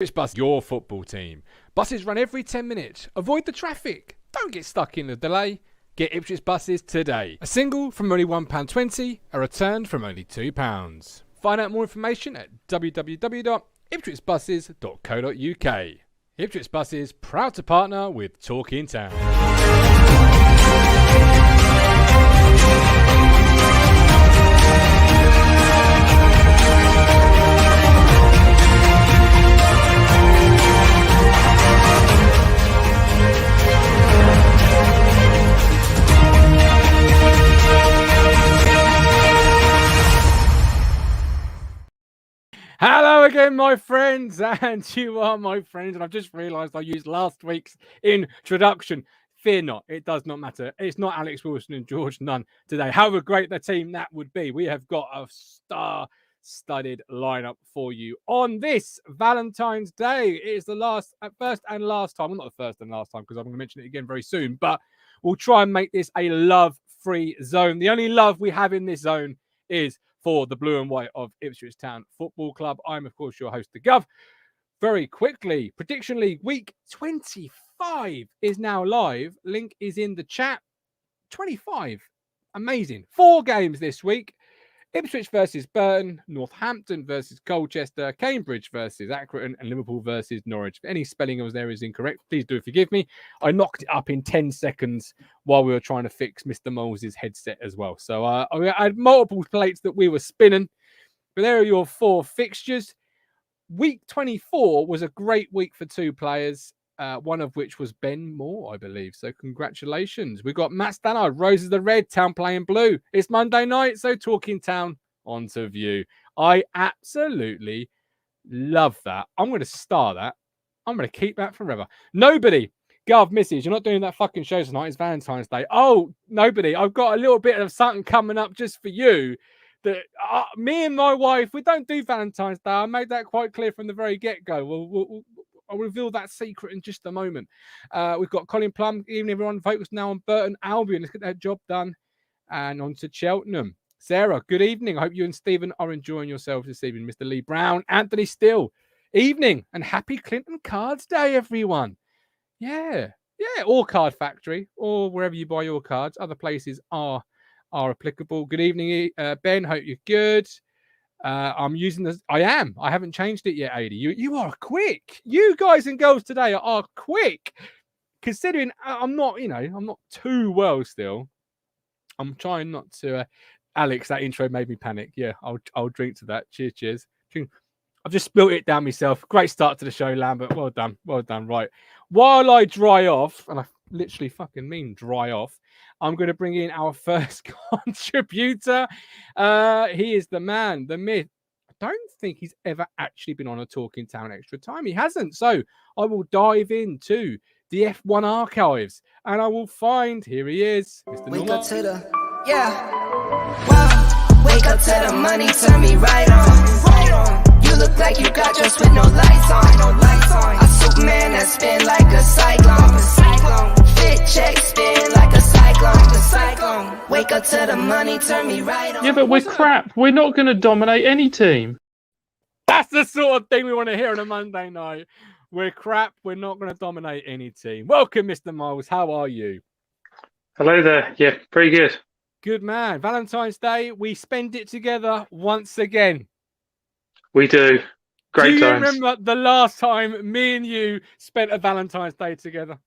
Ipswich Bus, your football team. Buses run every 10 minutes. Avoid the traffic. Don't get stuck in the delay. Get Ipswich Buses today. A single from only £1.20, a return from only £2. Find out more information at www.ipswichbuses.co.uk. Ipswich Buses, proud to partner with Talking Town. Hello again, my friends, and you are my friends, and I've just realised I used last week's introduction. Fear not, it does not matter. It's not Alex Wilson and George Nunn today. However great the team that would be, we have got a star-studded lineup for you on this Valentine's Day. It is the first and last time, well, not the first and last time, because I'm going to mention it again very soon, but we'll try and make this a love-free zone. The only love we have in this zone is for the blue and white of Ipswich Town Football Club. I'm, of course, your host, the Gov. Very quickly, Prediction League week 25 is now live. Link is in the chat. 25. Amazing. 4 games this week. Ipswich versus Burton, Northampton versus Colchester, Cambridge versus Accrington, and Liverpool versus Norwich. If any spelling of there is incorrect, please do forgive me. I knocked it up in 10 seconds while we were trying to fix Mr. Mowles' headset as well. So I had multiple plates that we were spinning. But there are your 4 fixtures. Week 24 was a great week for 2 players. One of which was Ben Moore, I believe. So congratulations. We've got Matt Stannard, Roses the Red, Town playing blue. It's Monday night, so Talking Town onto view. I absolutely love that. I'm going to star that. I'm going to keep that forever. Nobody. Gov, misses, you're not doing that fucking show tonight. It's Valentine's Day. Oh, nobody. I've got a little bit of something coming up just for you. That me and my wife, we don't do Valentine's Day. I made that quite clear from the very get-go. I'll reveal that secret in just a moment. We've got Colin Plum. Evening, everyone. Focus now on Burton Albion. Let's get that job done. And on to Cheltenham. Sarah, good evening. I hope you and Stephen are enjoying yourselves this evening. Mr. Lee Brown, Anthony Still. Evening and happy Clinton Cards Day, everyone. Yeah. Or Card Factory or wherever you buy your cards. Other places are applicable. Good evening, Ben. Hope you're good. I'm using this. I haven't changed it yet, Adi. You are quick. You guys and girls today are quick. Considering I'm not too well still. I'm trying not to. Alex, that intro made me panic. Yeah, I'll drink to that. Cheers. I've just spilt it down myself. Great start to the show, Lambert. Well done. Right. While I dry off, and I literally fucking mean dry off, I'm going to bring in our first contributor. He is the man, the myth. I don't think he's ever actually been on a Talking Town Extra Time. He hasn't. So I will dive into the F1 archives and I will find, here he is, Mr. Wake Norman. up to the, wow. Wake up to the money, turn me right on. You look like you got dressed with no lights on. A Superman that spin like a cyclone. Fit check, spin like a cyclone. Wake up to the money, turn me right on. Yeah, but we're crap. We're not going to dominate any team. That's the sort of thing we want to hear on a Monday night. We're crap. We're not going to dominate any team. Welcome, Mr. Miles. How are you? Hello there. Yeah, pretty good. Good man. Valentine's Day, we spend it together once again. We do. Great times. Do you times. remember the last time me and you spent a Valentine's Day together?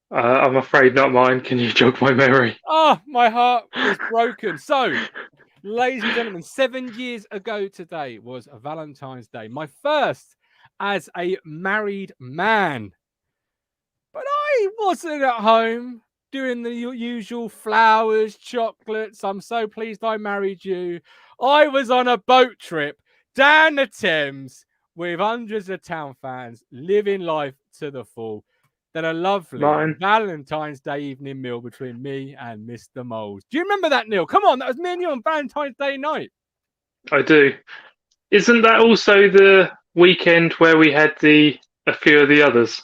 I'm afraid not mine. Can you jog my memory? Oh, my heart is broken. So, ladies and gentlemen, 7 years ago today was a Valentine's Day. My first as a married man. But I wasn't at home doing the usual flowers, chocolates. I'm so pleased I married you. I was on a boat trip down the Thames with hundreds of town fans living life to the full. Then a lovely Valentine's Day evening meal between me and Mr. Mowles. Do you remember that, Neil? Come on, that was me and you on Valentine's Day night. I do. Isn't that also the weekend where we had a few of the others?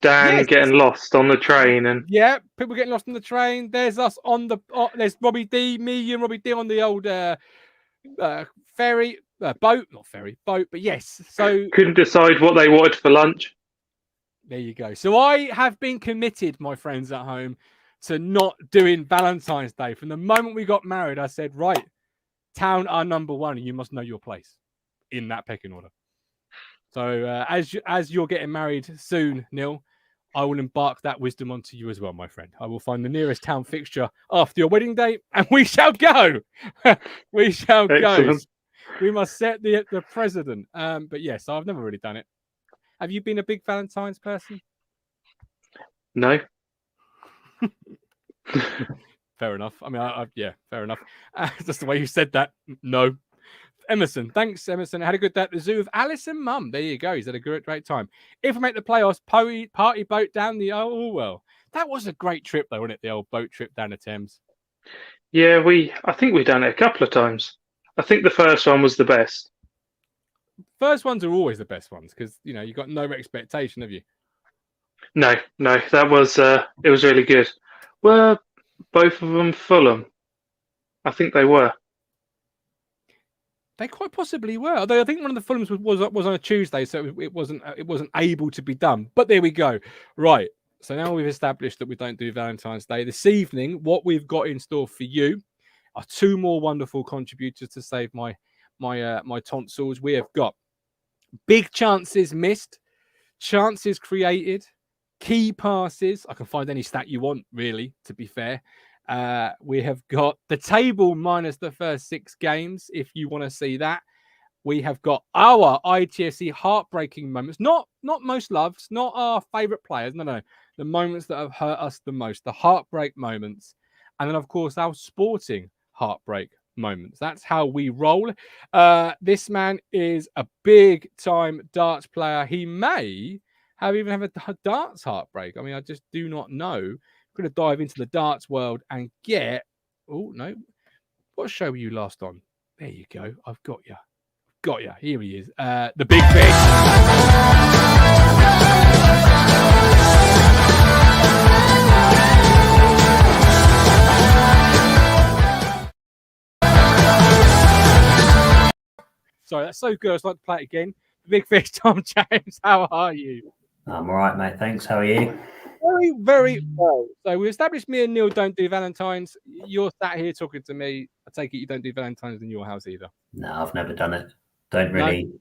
Dan getting lost on the train and people getting lost on the train. There's us on the there's Robbie D, me and Robbie D on the old ferry. boat, not ferry, boat, but yes. So couldn't decide what they wanted for lunch. There you go. So I have been committed, my friends at home, to not doing Valentine's Day. From the moment we got married, I said, right, town are number one, and you must know your place in that pecking order. So as you're getting married soon, Neil, I will embark that wisdom onto you as well, my friend. I will find the nearest town fixture after your wedding date, and we shall go. We shall Excellent. go. We must set the precedent. But yes, I've never really done it. Have you been a big Valentine's person? No. Fair enough. I mean, yeah, fair enough. Just the way you said that. No. Emerson. Thanks, Emerson. I had a good day at the zoo with Alice and Mum. There you go. He's had a great time. If we make the playoffs, party boat down the well. That was a great trip, though, wasn't it? The old boat trip down the Thames. Yeah, I think we've done it a couple of times. I think the first one was the best. First ones are always the best ones because you got no expectation, have you? No, that was it was really good. Were both of them Fulham? I think they were. They quite possibly were. Although I think one of the Fulhams was on a Tuesday, so it wasn't able to be done. But there we go. Right. So now we've established that we don't do Valentine's Day. This evening, what we've got in store for you are two more wonderful contributors to save my tonsils. We have got big chances missed, chances created, key passes. I can find any stat you want, really, to be fair. We have got the table minus the first 6 games, if you want to see that. We have got our ITFC heartbreaking moments, not most loves, not our favourite players. No. The moments that have hurt us the most, the heartbreak moments. And then, of course, our sporting heartbreak moments. That's how we roll. This man is a big time darts player. He may even have a darts heartbreak. I mean, I just do not know. I'm going to dive into the darts world and get. Oh no, what show were you last on? There you go. I've got you. Here he is. The Big Fish. Sorry, that's so good. I'd like to play it again. Big Fish, Tom James, how are you? I'm all right, mate. Thanks. How are you? Very, very well. So we established me and Neil don't do Valentine's. You're sat here talking to me. I take it you don't do Valentine's in your house either. No, I've never done it. Don't really.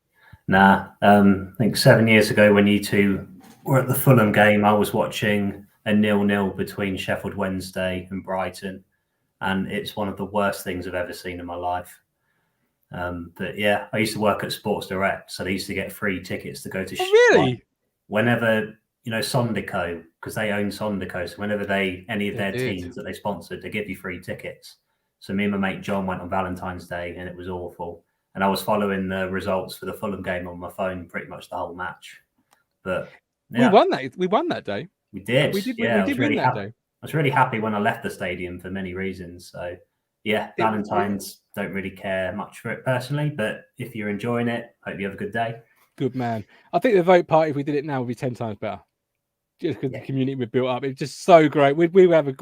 No? Nah. I think 7 years ago when you two were at the Fulham game, I was watching a 0-0 between Sheffield Wednesday and Brighton. And it's one of the worst things I've ever seen in my life. But yeah, I used to work at Sports Direct, so they used to get free tickets to go to. Really? Whenever Sondico, because they own Sondico, so whenever any of their teams that they sponsored, they give you free tickets. So me and my mate John went on Valentine's Day, and it was awful. And I was following the results for the Fulham game on my phone pretty much the whole match. But yeah, we won that day. We did. We did win that day. I was really happy when I left the stadium for many reasons. So yeah, Valentine's, don't really care much for it personally, but if you're enjoying it, hope you have a good day. Good man. I think the vote party, if we did it now, would be 10 times better. Just because the community we've built up, it's just so great. We'd take over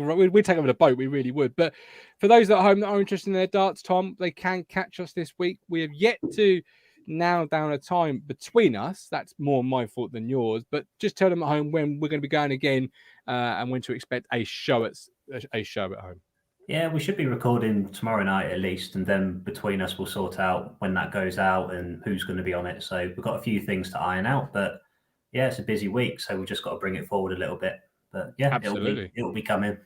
the boat, we really would. But for those at home that are interested in their darts, Tom, they can catch us this week. We have yet to nail down a time between us. That's more my fault than yours. But just tell them at home when we're going to be going again and when to expect a show at home. Yeah, we should be recording tomorrow night at least, and then between us we'll sort out when that goes out and who's going to be on it. So we've got a few things to iron out, but yeah, it's a busy week, so we've just got to bring it forward a little bit. But yeah, absolutely, it'll be coming.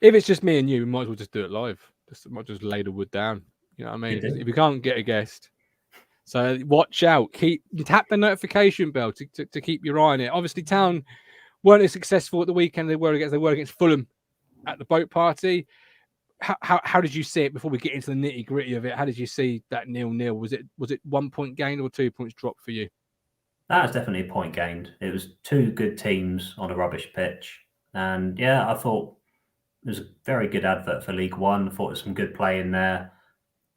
If it's just me and you, we might as well just do it live. Might just lay the wood down. You know what I mean? If we can't get a guest, so watch out. Tap the notification bell to keep your eye on it. Obviously, Town weren't as successful at the weekend. They were against Fulham at the boat party. How did you see it before we get into the nitty gritty of it? How did you see that 0-0? Was it 1 point gained or 2 points dropped for you? That was definitely a point gained. It was two good teams on a rubbish pitch. And yeah, I thought it was a very good advert for League One. I thought there was some good play in there.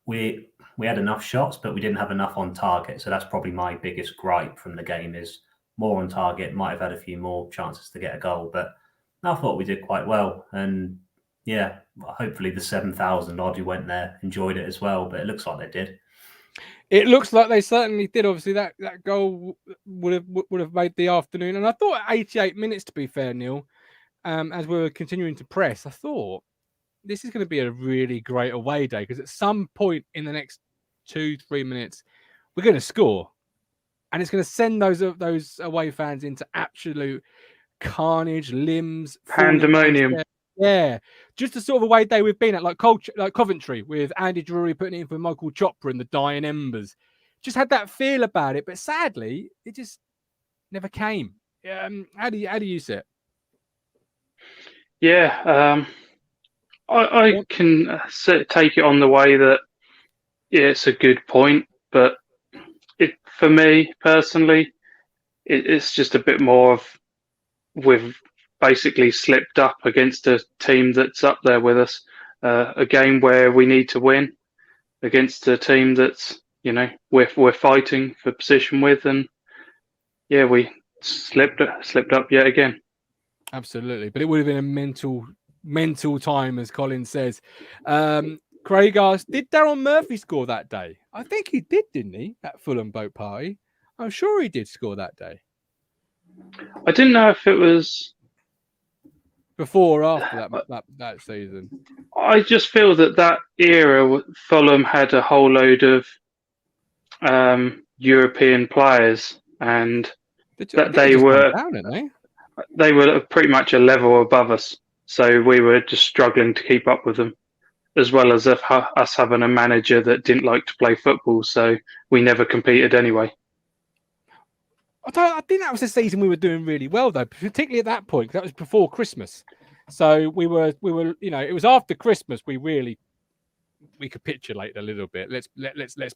We had enough shots, but we didn't have enough on target. So that's probably my biggest gripe from the game is more on target. Might have had a few more chances to get a goal, but I thought we did quite well. And yeah, hopefully the 7,000 odd who went there enjoyed it as well, but it looks like they did. It looks like they certainly did. Obviously, that goal would have made the afternoon. And I thought at 88 minutes, to be fair, Neil, as we were continuing to press, I thought this is going to be a really great away day, because at some point in the next 2-3 minutes, we're going to score, and it's going to send those away fans into absolute carnage, limbs, pandemonium. Yeah, just the sort of away day we've been at, like Coventry, with Andy Drury putting it in for Michael Chopra and the dying embers. Just had that feel about it, but sadly, it just never came. How do you see it? Yeah, I can take it on the way that it's a good point, but for me personally, it's just a bit more of we've basically slipped up against a team that's up there with us. A game where we need to win against a team that's, we're fighting for position with, and yeah, we slipped up yet again. Absolutely, but it would have been a mental time, as Colin says. Craig asked, did Darryl Murphy score that day? I think he did, didn't he? At Fulham boat party, I'm sure he did score that day. I didn't know if it was before or after that season. I just feel that era, Fulham had a whole load of European players, and they were pretty much a level above us. So we were just struggling to keep up with them, as well as us having a manager that didn't like to play football. So we never competed anyway. I think that was the season we were doing really well, though, particularly at that point. That was before Christmas, so we were, it was after Christmas we capitulated a little bit. Let's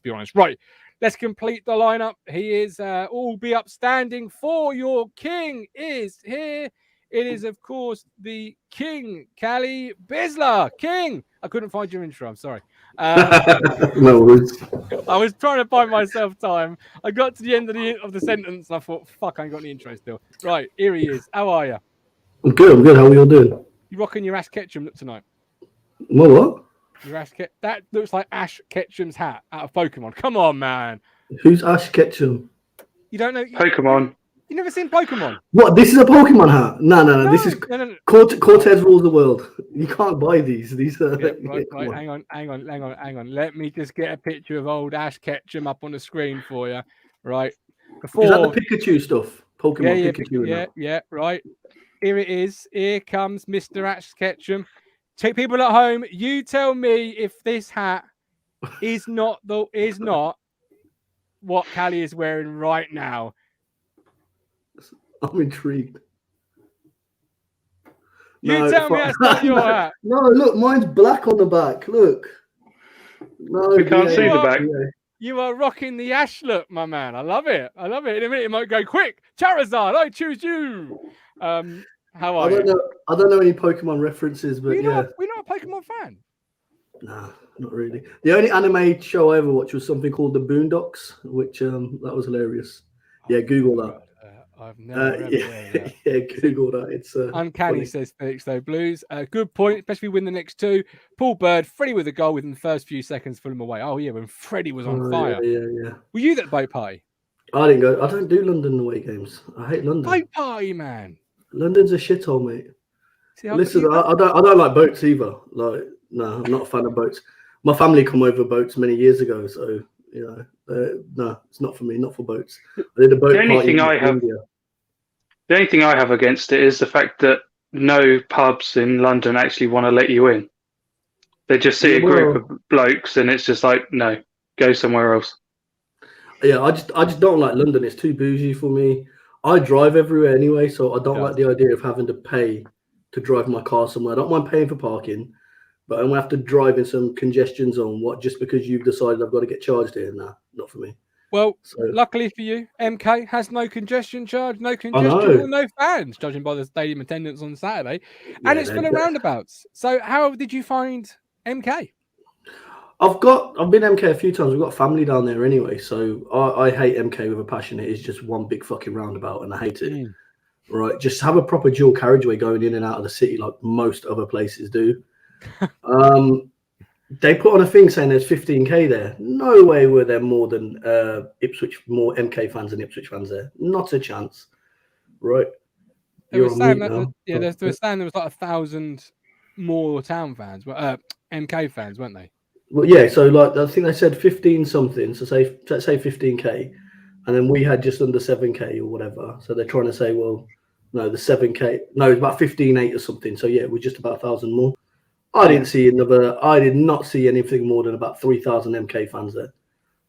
be honest. Right, let's complete the lineup. He is all be upstanding, for your king is here. It is, of course, the King Kally Bisler. King, I couldn't find your intro. I'm sorry. No worries. I was trying to buy myself time. I got to the end of the sentence and I thought, fuck, I ain't got any intro still. Right, here he is. How are you? I'm good. How are you all doing? You rocking your Ash Ketchum look tonight? What? Your Ash that looks like Ash Ketchum's hat out of Pokemon. Come on, man. Who's Ash Ketchum? You don't know? Pokemon. You never seen Pokemon? What? This is a Pokemon hat? No. This is Cortez rules the world. You can't buy these. These are right. Hang on. Let me just get a picture of old Ash Ketchum up on the screen for you. Right. Is that the Pikachu stuff? Pokemon Pikachu. Yeah. Right. Here it is. Here comes Mr. Ash Ketchum. Take people at home. You tell me if this hat is not what Kally is wearing right now. I'm intrigued. You tell me that's not your hat. No, look, mine's black on the back. Look. No, we can't see the back. You are rocking the Ash look, my man. I love it. In a minute, it might go quick. Charizard, I choose you. How are you? I don't know any Pokemon references, but we're not a Pokemon fan. No, not really. The only anime show I ever watched was something called The Boondocks, which that was hilarious. Yeah, Google that. I've never heard of that. Yeah, Google that. It's uncanny, funny. Says Felix, though. Blues. Good point, especially win the next two. Paul Bird, Freddie with a goal within the first few seconds, put him away. Oh, yeah, when Freddie was on fire. Yeah. Were you at the boat party? I didn't go. I don't do London away games. I hate London. Boat party, man. London's a shithole, mate. See, listen, I don't like boats either. Like, no, I'm not a fan of boats. My family come over boats many years ago, so no, it's not for me. Not for boats. I did a boat party in India. The only thing I have against it is the fact that no pubs in London actually want to let you in. They just see a group of blokes and it's just like, no, go somewhere else. Yeah, I just don't like London. It's too bougie for me. I drive everywhere anyway, so I don't like the idea of having to pay to drive my car somewhere. I don't mind paying for parking, but I'm going to have to drive in some congestion zone just because you've decided I've got to get charged here. Nah, not for me. Well, luckily for you, MK has no congestion charge, no congestion, or no fans, judging by the stadium attendance on Saturday. And it's full of roundabouts. So how did you find MK? I've been MK a few times. We've got family down there anyway. So I hate MK with a passion. It is just one big fucking roundabout and I hate it. Right. Just have a proper dual carriageway going in and out of the city like most other places do. They put on a thing saying there's 15k there. No way were there more than more MK fans than Ipswich fans there. Not a chance. Right. They were You're on saying mute that, now. they were saying there was like 1,000 more Town fans, MK fans, weren't they? Well, yeah. So like I think they said 15 something. So let's say 15k, and then we had just under 7k or whatever. So they're trying to say, well, no, the 7k. No, it's about 15.8 or something. So yeah, we're just about 1,000 more. I did not see anything more than about 3,000 MK fans there.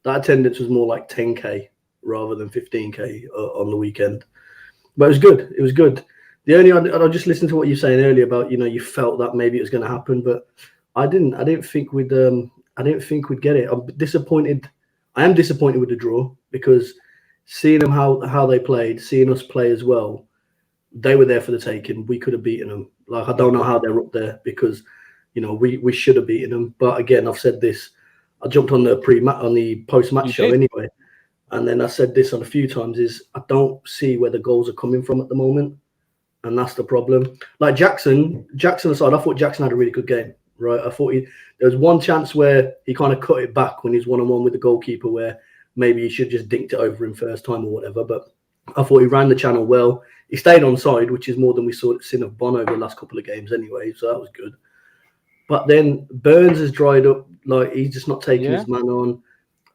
That attendance was more like 10k rather than 15k on the weekend. But it was good. It was good. I just listened to what you were saying earlier about, you felt that maybe it was going to happen, but I didn't think we'd get it. I'm disappointed. I am disappointed with the draw because seeing them how they played, seeing us play as well, they were there for the taking. We could have beaten them. Like, I don't know how they're up there because, we should have beaten them. But again, I've said this. I jumped on the post-match show anyway. And then I said this on a few times is I don't see where the goals are coming from at the moment. And that's the problem. Like Jackson aside, I thought Jackson had a really good game, right? I thought there was one chance where he kind of cut it back when he's one-on-one with the goalkeeper where maybe he should just dinked it over him first time or whatever. But I thought he ran the channel well. He stayed on side, which is more than we seen of Bono over the last couple of games anyway. So that was good. But then Burns has dried up. Like, he's just not taking his man on.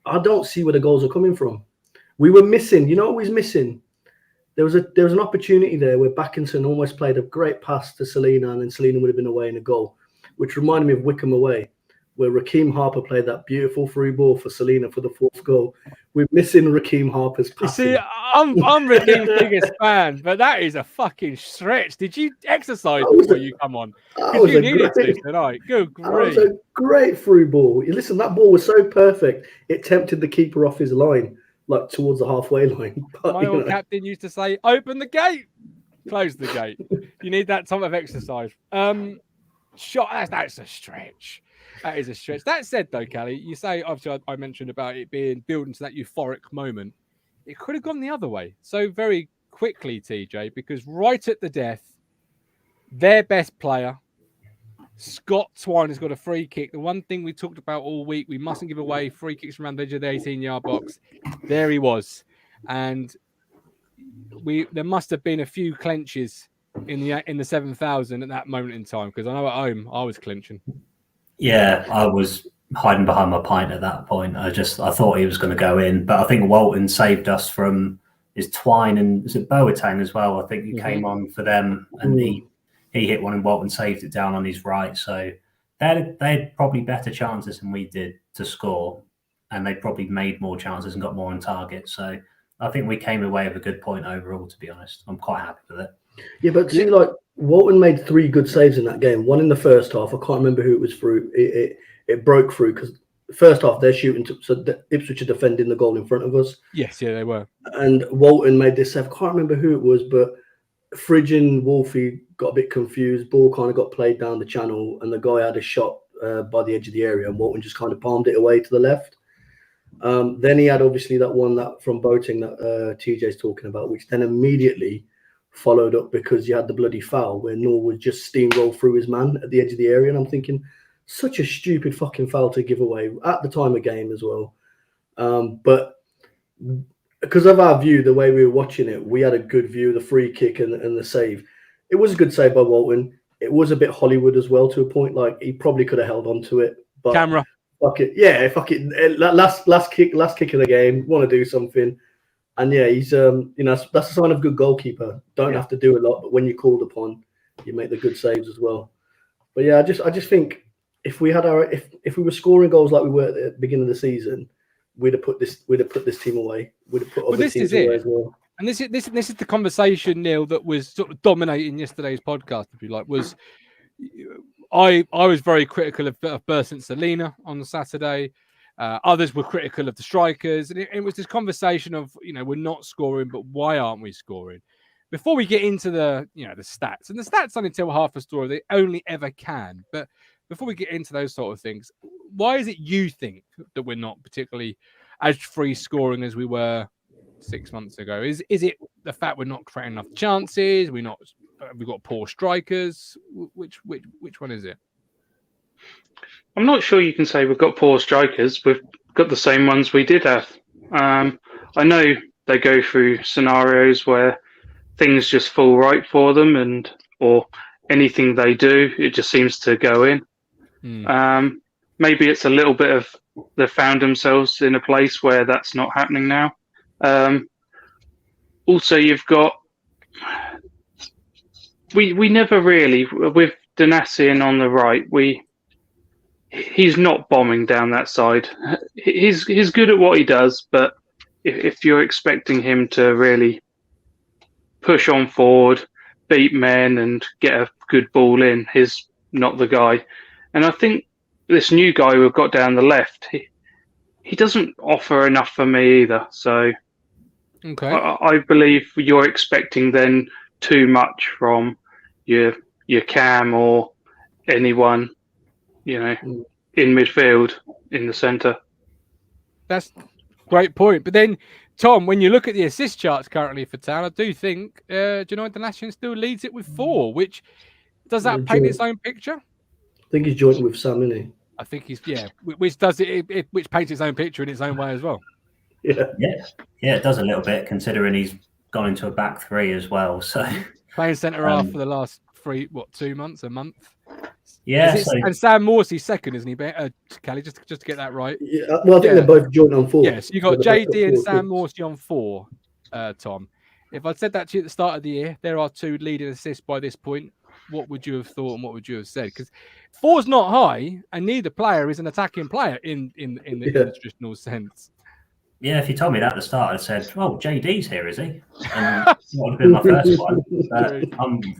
I don't see where the goals are coming from. We were missing. You know what was missing? There was an opportunity there where Backinson almost played a great pass to Selena, and then Selena would have been away in a goal, which reminded me of Wickham away, where Raheem Harper played that beautiful through ball for Selena for the fourth goal. We're missing Raheem Harper's passing. You see, I'm Raheem's biggest fan, but that is a fucking stretch. Did you exercise before you come on? Because you needed to tonight. Good grief. That was a great through ball. Listen, that ball was so perfect, it tempted the keeper off his line, like towards the halfway line. But, my old captain used to say, open the gate, close the gate. You need that type of exercise. That's a stretch. That is a stretch. That said, though, Kally, you say, obviously, I mentioned about it being building to that euphoric moment. It could have gone the other way. So very quickly, TJ, because right at the death, their best player, Scott Twine, has got a free kick. The one thing we talked about all week, we mustn't give away free kicks around the edge of the 18-yard box. There he was. And there must have been a few clenches in the 7,000 at that moment in time, because I know at home I was clenching. Yeah, I was hiding behind my pint at that point. I thought he was going to go in, but I think Walton saved us from his Twine and is it Boateng as well? I think he came on for them, and he hit one and Walton saved it down on his right. So they had probably better chances than we did to score, and they probably made more chances and got more on target. So I think we came away with a good point overall, to be honest. I'm quite happy with it. Yeah, but see, like, Walton made 3 good saves in that game. One in the first half. I can't remember who it was through. It broke through because first half they're shooting, so Ipswich are defending the goal in front of us. Yes, yeah, they were. And Walton made this save. I can't remember who it was, but Fridge and Wolfie got a bit confused. Ball kind of got played down the channel, and the guy had a shot by the edge of the area, and Walton just kind of palmed it away to the left. Then he had obviously that one that from Boateng that TJ's talking about, which then immediately followed up because you had the bloody foul where Norwood just steamrolled through his man at the edge of the area. And I'm thinking, such a stupid fucking foul to give away at the time of game as well. But because of our view, the way we were watching it, we had a good view, the free kick and the save. It was a good save by Walton. It was a bit Hollywood as well to a point. Like, he probably could have held on to it. But camera. Fuck it. Yeah, fuck it. Last kick of the game. Want to do something. And yeah, he's that's a sign of a good goalkeeper. Don't have to do a lot, but when you're called upon, you make the good saves as well. But yeah, I just think if we had if we were scoring goals like we were at the beginning of the season, we'd have put this team away. We'd have put other teams away as well. And this is the conversation, Neil, that was sort of dominating yesterday's podcast, if you like. Was I was very critical of Burns and Selena on the Saturday. Others were critical of the strikers, and it was this conversation of, we're not scoring, but why aren't we scoring? Before we get into the stats, and the stats only tell half a story, they only ever can. But before we get into those sort of things, why is it you think that we're not particularly as free scoring as we were 6 months ago? Is it the fact we're not creating enough chances? We've got poor strikers. Which one is it? I'm not sure you can say we've got poor strikers. We've got the same ones we did have. I know they go through scenarios where things just fall right for them, or anything they do, it just seems to go in. Maybe it's a little bit of they've found themselves in a place where that's not happening now. Also, you've got we never really, with Danassian on the right, he's not bombing down that side. He's good at what he does, but if you're expecting him to really push on forward, beat men, and get a good ball in, he's not the guy. And I think this new guy we've got down the left, he doesn't offer enough for me either. So okay. I believe you're expecting then too much from your Cam or anyone, in midfield, in the centre. That's a great point. But then, Tom, when you look at the assist charts currently for Town, I do think Junaid Danassian still leads it with 4, which does that paint its own picture? I think he's joint with Sam, isn't he? I think he's, which does which paints its own picture in its own way as well. Yeah, it does a little bit, considering he's gone into a back 3 as well. So playing centre half for the last 2 months, a month. Yeah, and Sam Morsey's second, isn't he? Kally, just to get that right. Yeah, well, I think they're both joint on 4. Yes, you got JD and Sam Morsey on 4. Tom, if I'd said that to you at the start of the year, there are 2 leading assists by this point. What would you have thought and what would you have said? Because 4's not high, and neither player is an attacking player in the traditional sense. Yeah, if you told me that at the start, I'd said, "Oh, JD's here, is he?" And that would have been my first one. But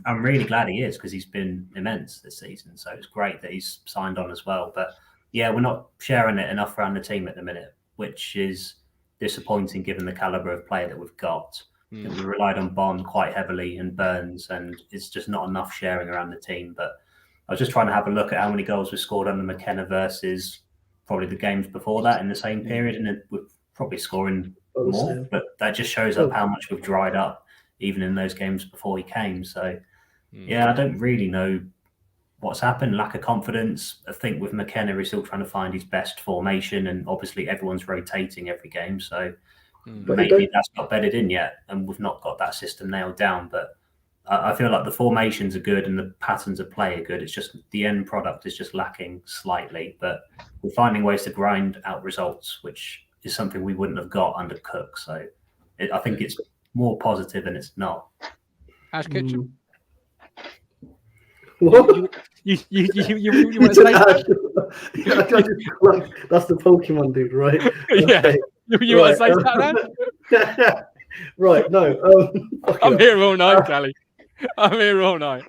I'm really glad he is, because he's been immense this season. So it's great that he's signed on as well. But yeah, we're not sharing it enough around the team at the minute, which is disappointing given the caliber of player that we've got. We relied on Bond quite heavily and Burns, and it's just not enough sharing around the team. But I was just trying to have a look at how many goals we scored under McKenna versus probably the games before that in the same period, and we're probably scoring more. But that just shows up how much we've dried up, even in those games before he came. So yeah, I don't really know what's happened. Lack of confidence. I think with McKenna, he's still trying to find his best formation, and obviously everyone's rotating every game, so maybe that's not bedded in yet, and we've not got that system nailed down. But I feel like the formations are good and the patterns of play are good. It's just the end product is just lacking slightly, but we're finding ways to grind out results, which is something we wouldn't have got under Cook. So I think it's more positive than it's not. Ash Ketchum. What? You want to say that? That's the Pokemon dude, right? Yeah. Okay. You want to say that? Right, no. I'm here all night, Kally. I'm here all night.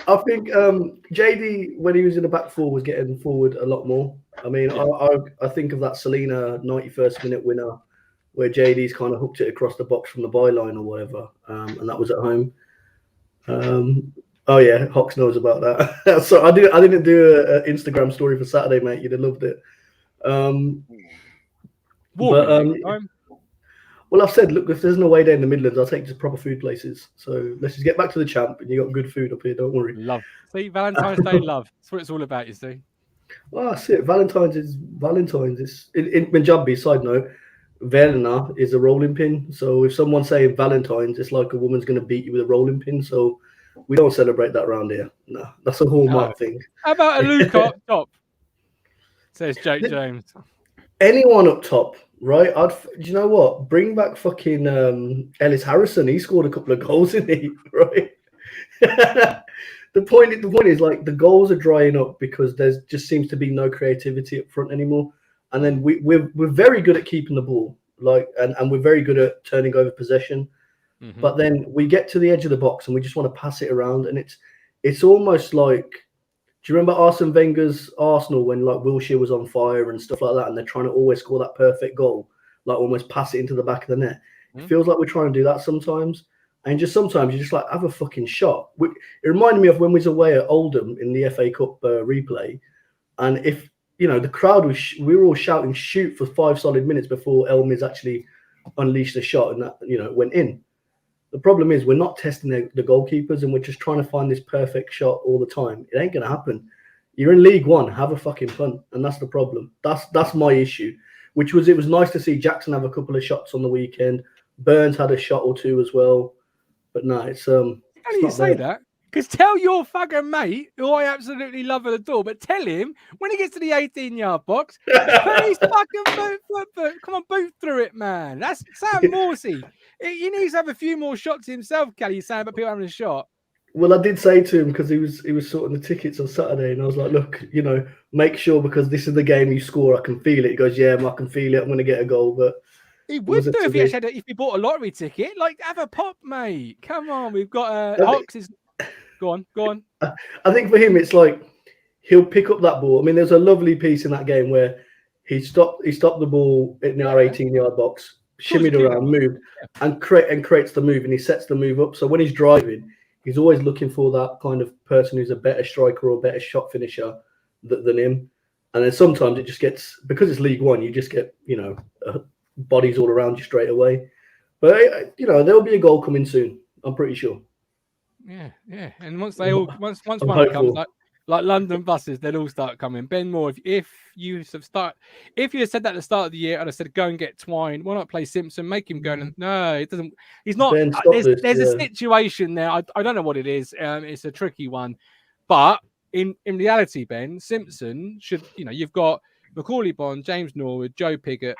I think JD, when he was in the back 4, was getting forward a lot more. I mean, I think of that Selena 91st minute winner where JD's kind of hooked it across the box from the byline or whatever, and that was at home. Oh yeah, Hawks knows about that. So I didn't do an Instagram story for Saturday, mate. You'd have loved it. Well, I've said, look, if there's no way there in the Midlands, I'll take just proper food places. So let's just get back to the champ, and you got good food up here. Don't worry. Love. See, Valentine's Day love. That's what it's all about, you see. Well, that's it. Valentine's. It's in Punjabi. Side note, Verna is a rolling pin. So if someone's saying Valentine's, it's like a woman's going to beat you with a rolling pin. So we don't celebrate that around here. No, that's a hallmark thing. How about a Luke up top? Says Jake James. Anyone up top, right? Do you know what? Bring back fucking Ellis Harrison. He scored a couple of goals, didn't he? Right. The point is, like, the goals are drying up because there just seems to be no creativity up front anymore. And then we're very good at keeping the ball, like, and we're very good at turning over possession. Mm-hmm. But then we get to the edge of the box and we just want to pass it around, and it's almost like, do you remember Arsene Wenger's Arsenal when, like, Wilshere was on fire and stuff like that, and they're trying to always score that perfect goal, like almost pass it into the back of the net? It feels like we're trying to do that sometimes. And just sometimes you just like have a fucking shot. It reminded me of when we was away at Oldham in the FA Cup replay. And if, the crowd we were all shouting shoot for 5 solid minutes before Elmiz actually unleashed a shot and that, it went in. The problem is we're not testing the goalkeepers, and we're just trying to find this perfect shot all the time. It ain't going to happen. You're in League One, have a fucking punt, and that's the problem. That's my issue. It was nice to see Jackson have a couple of shots on the weekend. Burns had a shot or two as well, but no, it's How do you say that? Because tell your fucking mate, who I absolutely love and adore, but tell him when he gets to the 18-yard box, put his fucking foot. Come on, boot through it, man. That's Sam Morsey. He needs to have a few more shots himself, Kally, saying about people having a shot. Well, I did say to him because he was sorting the tickets on Saturday, and I was like, look, make sure because this is the game you score. I can feel it. He goes, yeah, I can feel it. I'm going to get a goal, but. He would do if he bought a lottery ticket. Like, have a pop, mate. Come on, we've got Ox is. Go on. I think for him, it's like he'll pick up that ball. I mean, there's a lovely piece in that game where he stopped the ball in our 18-yard box, shimmied around, moved, and creates the move, and he sets the move up. So when he's driving, he's always looking for that kind of person who's a better striker or better shot finisher than him. And then sometimes it just gets, because it's League One, you just get bodies all around you straight away. But there'll be a goal coming soon. I'm pretty sure. Yeah. And once one comes, like London buses, they'll all start coming. Ben Moore, if you had said that at the start of the year, I'd have said go and get Twine. Why not play Simpson? Make him go. No, it doesn't. He's not. Ben, there's a situation there. I don't know what it is. It's a tricky one, but in reality, Ben Simpson should. You've got Macaulay Bond, James Norwood, Joe Pigott.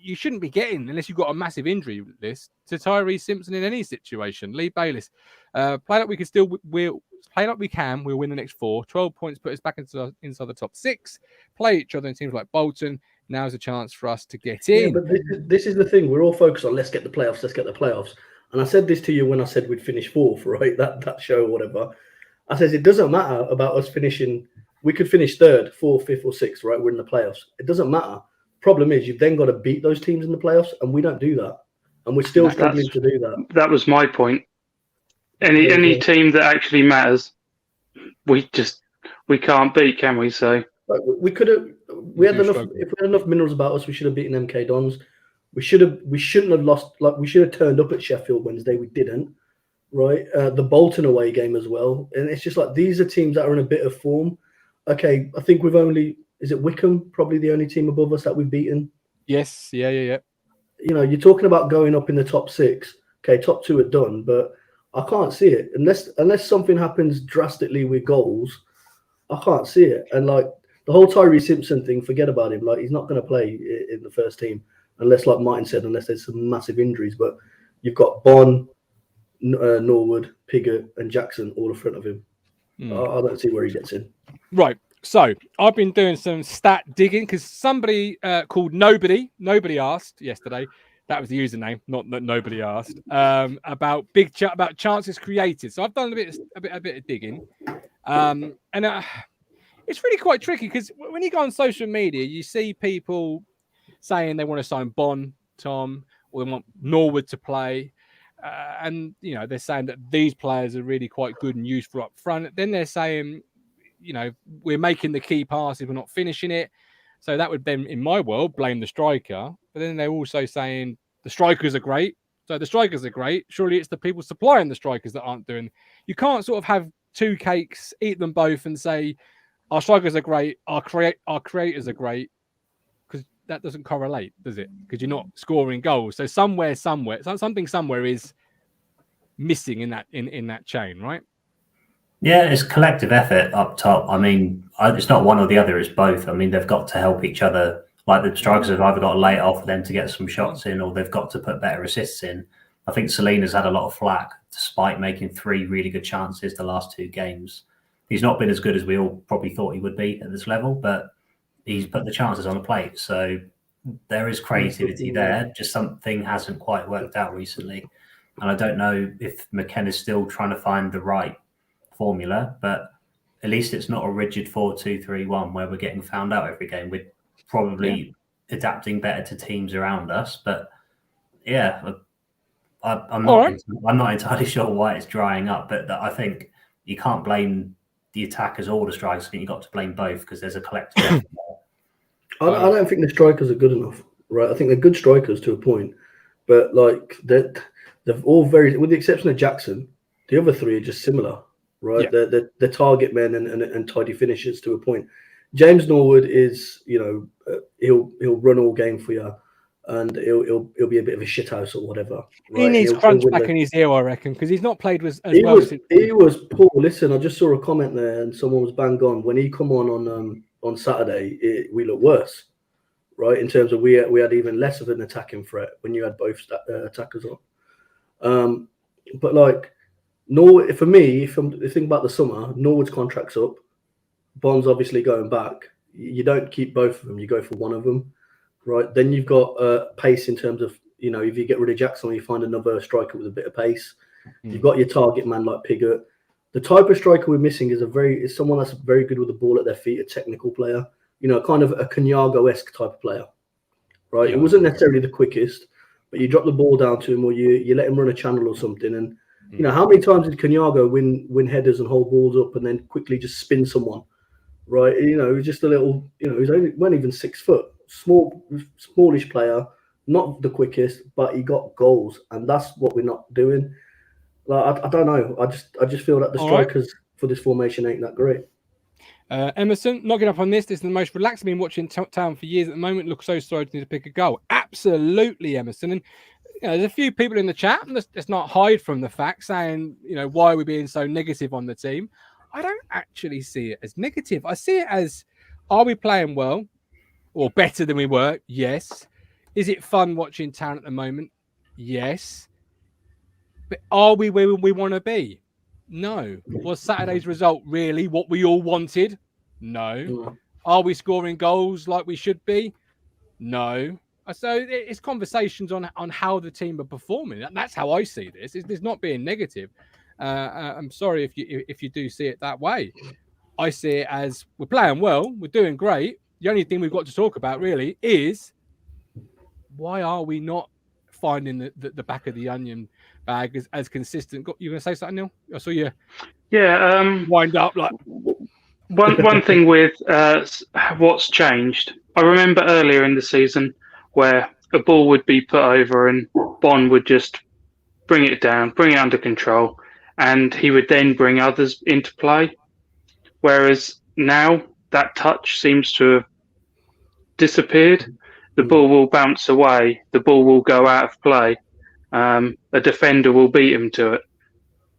You shouldn't be getting, unless you've got a massive injury list, to Tyree Simpson in any situation. Lee Bayliss, play like we can we'll play like we can. We'll win the next 4. 12 points put us back inside the top 6. Play each other in teams like Bolton. Now's a chance for us to get in. Yeah, but this is the thing. We're all focused on let's get the playoffs. And I said this to you when I said we'd finish 4th, right? That show or whatever. I says it doesn't matter about us finishing. We could finish 3rd, 4th, 5th, or 6th, right? We're in the playoffs. It doesn't matter. Problem is, you've then got to beat those teams in the playoffs, and we don't do that, and we're still struggling to do that. That was my point. Any team that actually matters, we can't beat, can we? So we could have. We had enough. If we had enough minerals about us, we should have beaten MK Dons. We shouldn't have lost. Like we should have turned up at Sheffield Wednesday. We didn't. Right. The Bolton away game as well, and it's just like these are teams that are in a bit of form. Okay, I think we've only. Is it Wickham probably the only team above us that we've beaten? Yes. Yeah. You're talking about going up in the top 6. Okay, top 2 are done, but I can't see it unless something happens drastically with goals. I can't see it. And like the whole Tyree Simpson thing, forget about him. Like he's not going to play in the first team unless, like Martin said, unless there's some massive injuries. But you've got Bon, Norwood, Pigott, and Jackson all in front of him. I don't see where he gets in. Right. So I've been doing some stat digging because somebody called Nobody asked yesterday. That was the username, not that nobody asked about about chances created. So I've done a bit of digging, and it's really quite tricky because when you go on social media, you see people saying they want to sign Bon, Tom, or they want Norwood to play, and they're saying that these players are really quite good and useful up front. Then they're saying, we're making the key passes, we're not finishing it. So that would then, in my world, blame the striker. But then they're also saying the strikers are great. So the strikers are great. Surely it's the people supplying the strikers that aren't doing. You can't sort of have 2 cakes, eat them both, and say our strikers are great, our creators are great, because that doesn't correlate, does it? Because you're not scoring goals. So something somewhere is missing in that chain, right? Yeah, it's collective effort up top. I mean, it's not one or the other, it's both. I mean, they've got to help each other. Like the strikers have either got to lay it off for them to get some shots in, or they've got to put better assists in. I think Selena's had a lot of flack despite making 3 really good chances the last 2 games. He's not been as good as we all probably thought he would be at this level, but he's put the chances on the plate. So there is creativity there. Just something hasn't quite worked out recently. And I don't know if McKenna's still trying to find the right formula, but at least it's not a rigid 4-2-3-1 where we're getting found out every game. We're probably adapting better to teams around us, but I'm not entirely sure why it's drying up, but I think you can't blame the attackers or the strikers. I think you've got to blame both because there's a collective. I don't think the strikers are good enough, right? I think they're good strikers to a point, but like they're all very, with the exception of Jackson, the other 3 are just similar. right? They're target men and tidy finishers to a point. James Norwood is, he'll run all game for you, and he'll be a bit of a shithouse or whatever. Right? He needs crunch back in his ear, I reckon, because he's not played as he well. He was poor. Listen, I just saw a comment there, and someone was bang on. When he come on Saturday, we look worse, right? In terms of we had even less of an attacking threat when you had both attackers on. But like Norwood, for me, if you think about the summer, Norwood's contract's up. Bond's obviously going back. You don't keep both of them. You go for one of them, right? Then you've got pace in terms of, if you get rid of Jackson, you find another striker with a bit of pace. You've got your target man like Pigott. The type of striker we're missing is someone that's very good with the ball at their feet, a technical player, kind of a Kanyago-esque type of player, right? Yeah. It wasn't necessarily the quickest, but you drop the ball down to him or you let him run a channel or something. And, how many times did Kanyago win headers and hold balls up and then quickly just spin someone? Right, he's just a little, he's weren't even 6 foot, smallish player, not the quickest, but he got goals, and that's what we're not doing. Like, I don't know, I just feel that the strikers for this formation ain't that great. Emerson, knocking up on this. This is the most relaxed I've been watching Town for years at the moment. Look so sorry to need to pick a goal. Absolutely, Emerson. And there's a few people in the chat, and let's not hide from the fact, saying, why are we being so negative on the team? I don't actually see it as negative. I see it as, are we playing well or better than we were? Yes. Is it fun watching Town at the moment? Yes. But are we where we want to be? No. Was Saturday's result really what we all wanted? No. Are we scoring goals like we should be? No. So it's conversations on how the team are performing. That's how I see this. It's not being negative. I'm sorry if you do see it that way. I see it as we're playing well, we're doing great. The only thing we've got to talk about really is why are we not finding the back of the onion bag as consistent? You going to say something, Neil? I saw you. Yeah. Wind up like one thing with what's changed. I remember earlier in the season where a ball would be put over and Bond would just bring it down, bring it under control. And he would then bring others into play. Whereas now that touch seems to have disappeared. The ball will bounce away. The ball will go out of play. A defender will beat him to it.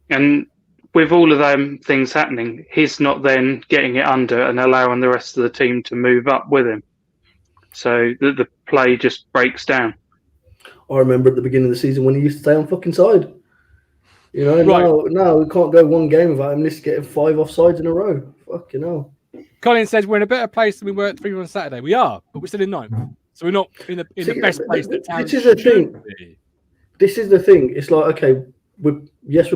And with all of them things happening, he's not then getting it under and allowing the rest of the team to move up with him. So the play just breaks down. I remember at the beginning of the season when he used to stay on fucking side. Right. Now we can't go one game without him just getting 5 offsides in a row. Fucking hell. Colin says we're in a better place than we were at 3 on Saturday. We are, but we're still in 9th. So we're not in the best place that Town This is the thing. This is the thing. It's like, okay, we're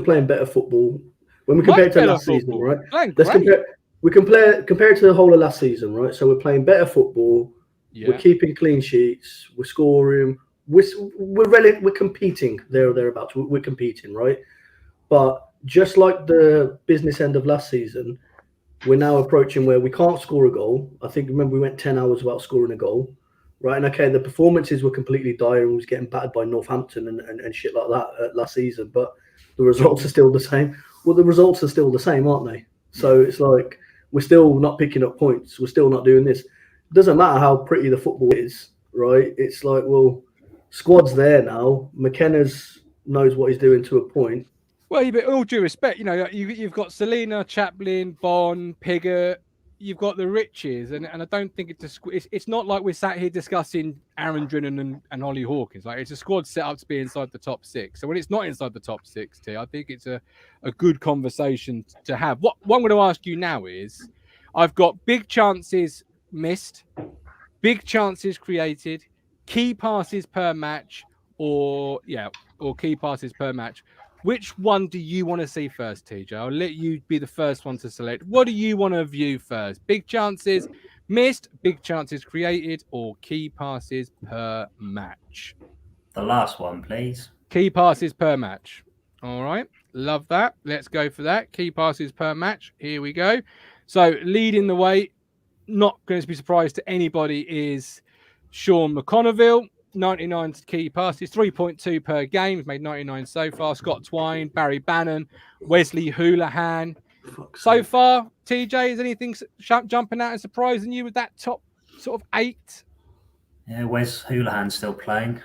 playing better football. When we compare it to last season, right? Let's compare it to the whole of last season, right? So we're playing better football. Yeah. We're keeping clean sheets. We're scoring. We're competing there or thereabouts. We're competing, right? But just like the business end of last season, we're now approaching where we can't score a goal. I think, remember, we went 10 hours without scoring a goal, right? And okay, the performances were completely dire and was getting battered by Northampton and shit like that last season, but the results are still the same. Well, the results are still the same, aren't they? So it's like we're still not picking up points. We're still not doing this. It doesn't matter how pretty the football is, right? It's like, well, squad's there now. McKenna's knows what he's doing to a point. Well, but all due respect, you've got Selena, Chaplin, Bond, Pigott. You've got the riches, and I don't think it's not like we're sat here discussing Aaron Drennan and Ollie Hawkins. Like, it's a squad set up to be inside the top 6. So when it's not inside the top 6, I think it's a good conversation to have. What I'm going to ask you now is, I've got big chances missed, big chances created, key passes per match, or key passes per match. Which one do you want to see first, TJ? I'll let you be the first one to select. What do you want to view first? Big chances missed, big chances created, or key passes per match? The last one, please. Key passes per match. All right. Love that. Let's go for that. Key passes per match. Here we go. So leading the way, not going to be surprised to anybody, is Sean McConneville. 99 key passes, 3.2 per game. He's made 99 so far. Scott Twine, Barry Bannon, Wesley Houlihan. So far, TJ, is anything jumping out and surprising you with that top sort of 8? Yeah, Wes Houlihan's still playing.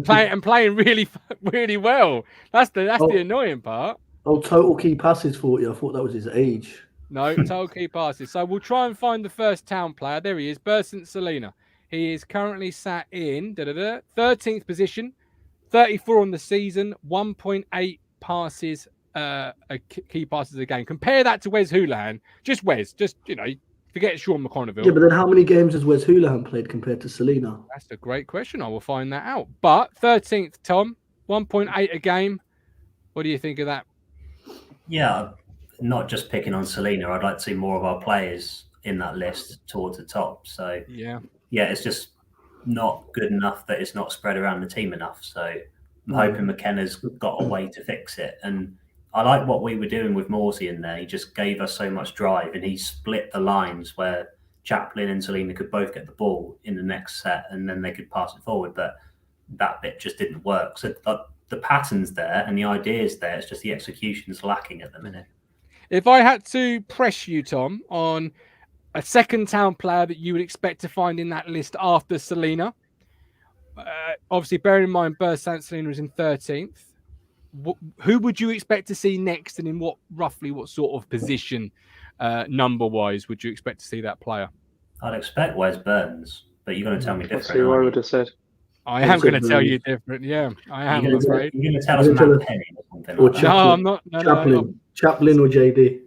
Playing really, really well. That's the annoying part. Oh, total key passes 40. I thought that was his age. No, total key passes. So we'll try and find the first town player. There he is, Bursant Selena. He is currently sat in 13th position, 34 on the season, 1.8 passes, key passes a game. Compare that to Wes Houlihan. Just Wes, forget Sean McConville. Yeah, but then how many games has Wes Houlihan played compared to Selena? That's a great question. I will find that out. But 13th, Tom, 1.8 a game. What do you think of that? Yeah, not just picking on Selena. I'd like to see more of our players in that list towards the top. So yeah, it's just not good enough that it's not spread around the team enough. So I'm hoping McKenna's got a way to fix it. And I like what we were doing with Morsey in there. He just gave us so much drive, and he split the lines where Chaplin and Selena could both get the ball in the next set, and then they could pass it forward. But that bit just didn't work. So the pattern's there and the idea's there. It's just the execution's lacking at the minute. If I had to press you, Tom, on a second town player that you would expect to find in that list after Selena, obviously bearing in mind Bursant Selena is in 13th, who would you expect to see next, and in what sort of position, number-wise, would you expect to see that player? I'd expect Wes Burns, but you're going to tell me different. That's who I would have said. I am going to tell you different. Yeah, I am. I'm afraid. You're going to tell us Matt Penny or something like that. No, I'm not. No, Chaplin or JD.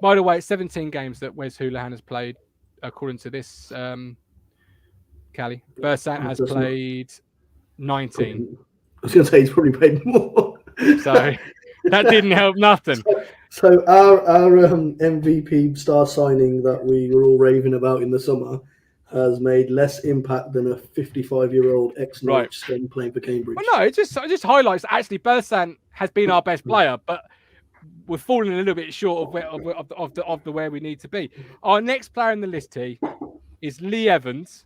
By the way, it's 17 games that Wes Houlihan has played, according to this. Kally Bursant has played 19. I was going to say he's probably played more. So that didn't help nothing. So our MVP star signing that we were all raving about in the summer has made less impact than a 55-year-old ex-Norwich stem playing for Cambridge. Well, no, it just highlights that actually Bursant has been our best player, but we're falling a little bit short of where we need to be. Our next player in the list here is Lee Evans.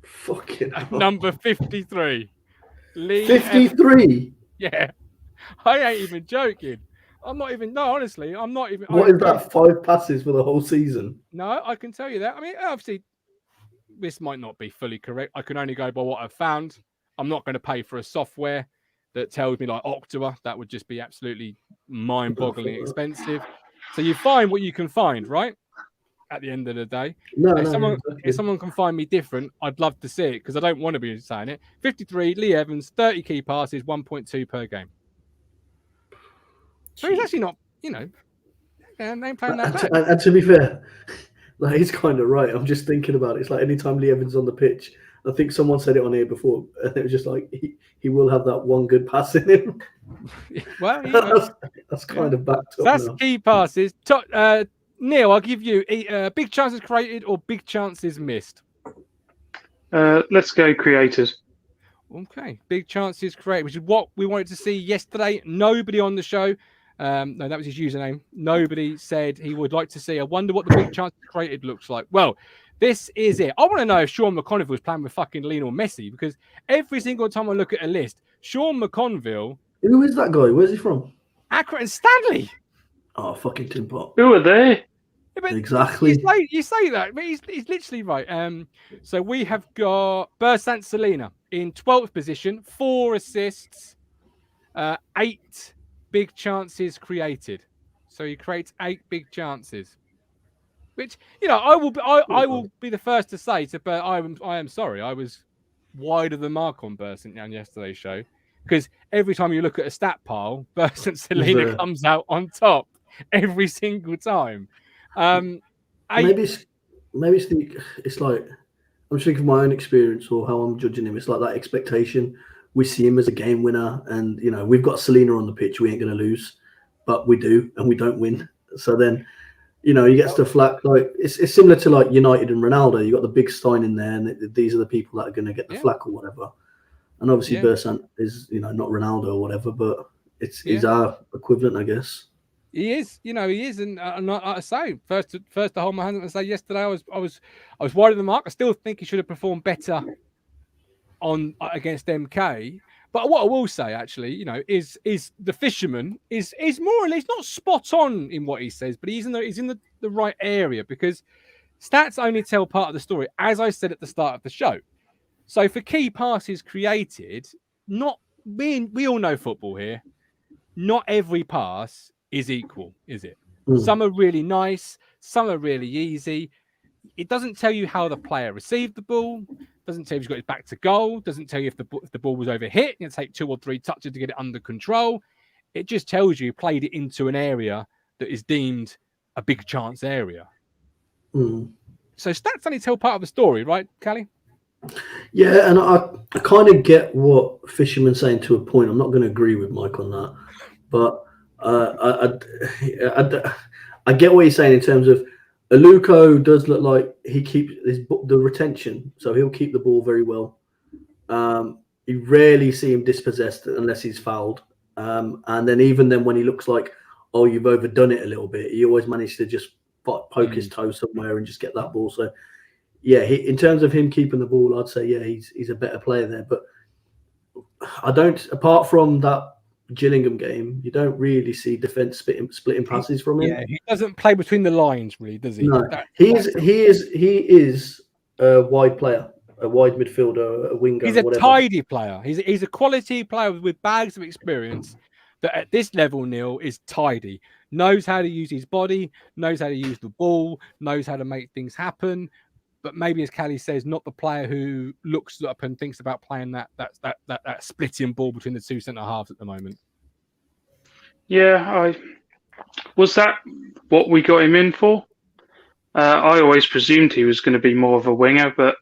Fucking hell. Number 53. Lee 53? Yeah. I ain't even joking. Honestly, I'm not even. What is that, 5 passes for the whole season? No, I can tell you that. I mean, obviously, this might not be fully correct. I can only go by what I've found. I'm not going to pay for a software that tells me like October. That would just be absolutely mind-boggling expensive. So you find what you can find, right? At the end of the day. If someone can find me different, I'd love to see it, because I don't want to be saying it. 53, Lee Evans, 30 key passes, 1.2 per game. So he's actually not, name playing that bad. And to be fair, like, he's kind of right. I'm just thinking about it. It's like anytime Lee Evans on the pitch, I think someone said it on here before, and it was just like he will have that one good pass in him. Well, that's kind of backed up. That's now. Key passes. Neil, I'll give you big chances created or big chances missed. Let's go created. Okay, big chances created, which is what we wanted to see yesterday. Nobody on the show. No, that was his username. Nobody said he would like to see. I wonder what the big chances created looks like. Well, this is it. I want to know if Sean McConville was playing with fucking Lionel Messi, because every single time I look at a list, Sean McConville. Who is that guy? Where's he from? Accrington Stanley. Oh, fucking Tim Pot. Who are they? Yeah, exactly. You say that, but he's literally right. So we have got Bursant Selena in 12th position, 4 assists, 8 big chances created. So he creates 8 big chances, which I will be the first to say. But I am sorry, I was wide of the mark on Bursant on yesterday's show, because every time you look at a stat pile, Bursant Selena comes out on top every single time. Maybe it's like, I'm just thinking of my own experience or how I'm judging him. It's like that expectation. We see him as a game winner, and we've got Selena on the pitch. We ain't going to lose, but we do, and we don't win. So then, he gets the flack. Like it's similar to like United and Ronaldo. You got the big Stein in there, and these are the people that are going to get the flack or whatever. And obviously, Bursant is not Ronaldo or whatever, but he's our equivalent, I guess. He is, he is, and like I say, first to hold my hand and say yesterday, I was wide of the mark. I still think he should have performed better against MK, But what I will say, actually, is the fisherman is more or less not spot on in what he says, but he's in the right area, because stats only tell part of the story, as I said at the start of the show. So for key passes created, we all know football here. Not every pass is equal, is it? Some are really nice, some are really easy. It doesn't tell you how the player received the ball, doesn't tell you if he's got his back to goal, doesn't tell you if the ball was overhit, you take 2 or 3 touches to get it under control. It just tells you played it into an area that is deemed a big chance area. So stats only tell part of the story, right, Kally? Yeah, and I kind of get what Fisherman's saying to a point. I'm not going to agree with Mike on that, but I get what he's saying in terms of Aluko does look like he keeps the retention, so he'll keep the ball very well. You rarely see him dispossessed unless he's fouled, and then even then when he looks like, oh, you've overdone it a little bit, he always managed to just poke his toe somewhere and just get that ball. So yeah, in terms of him keeping the ball, I'd say yeah, he's a better player there. But I don't, apart from that Gillingham game, you don't really see defense splitting passes from him. Yeah, he doesn't play between the lines, really, does he? No, he is a wide player, a wide midfielder, a winger. He's a tidy player. He's a quality player with bags of experience that at this level, Neil, is tidy. Knows how to use his body, knows how to use the ball, knows how to make things happen. But maybe, as Kally says, not the player who looks up and thinks about playing that splitting ball between the two centre halves at the moment. Yeah, was that what we got him in for? I always presumed he was going to be more of a winger, but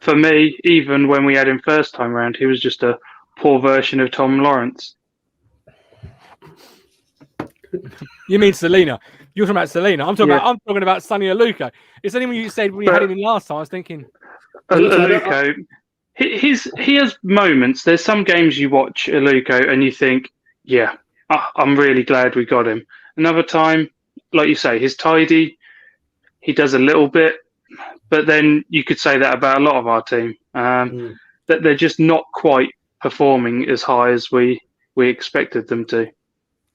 for me, even when we had him first time round, he was just a poor version of Tom Lawrence. You mean Selena? You're talking about Selena. I'm talking about Sonny Aluko. It's only when you said we had him in last time, I was thinking Aluko. He has moments. There's some games you watch Aluko and you think, yeah, I'm really glad we got him. Another time, like you say, he's tidy. He does a little bit, but then you could say that about a lot of our team. That they're just not quite performing as high as we expected them to.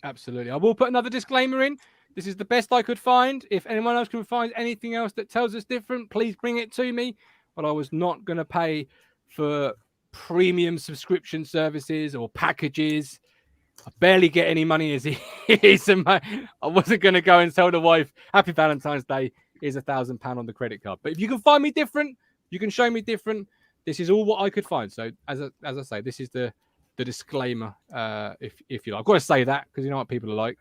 Absolutely. I will put another disclaimer in. This is the best I could find. If anyone else can find anything else that tells us different, please bring it to me. But I was not going to pay for premium subscription services or packages. I barely get any money as it is. I wasn't going to go and tell the wife, Happy Valentine's Day, here's £1,000 on the credit card. But if you can find me different, you can show me different. This is all what I could find. So as I say, this is the disclaimer, if you like. I've got to say that because you know what people are like.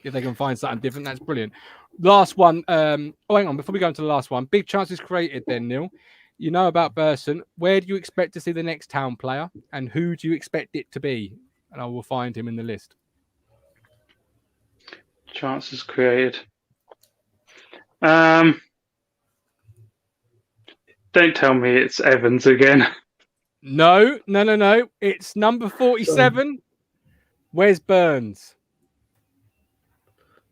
If they can find something different, that's brilliant. Last one. Hang on. Before we go into the last one, big chances created then, Neil. You know about Burson. Where do you expect to see the next Town player and who do you expect it to be? And I will find him in the list. Chances created. Don't tell me it's Evans again. No. It's number 47, Wes Burns.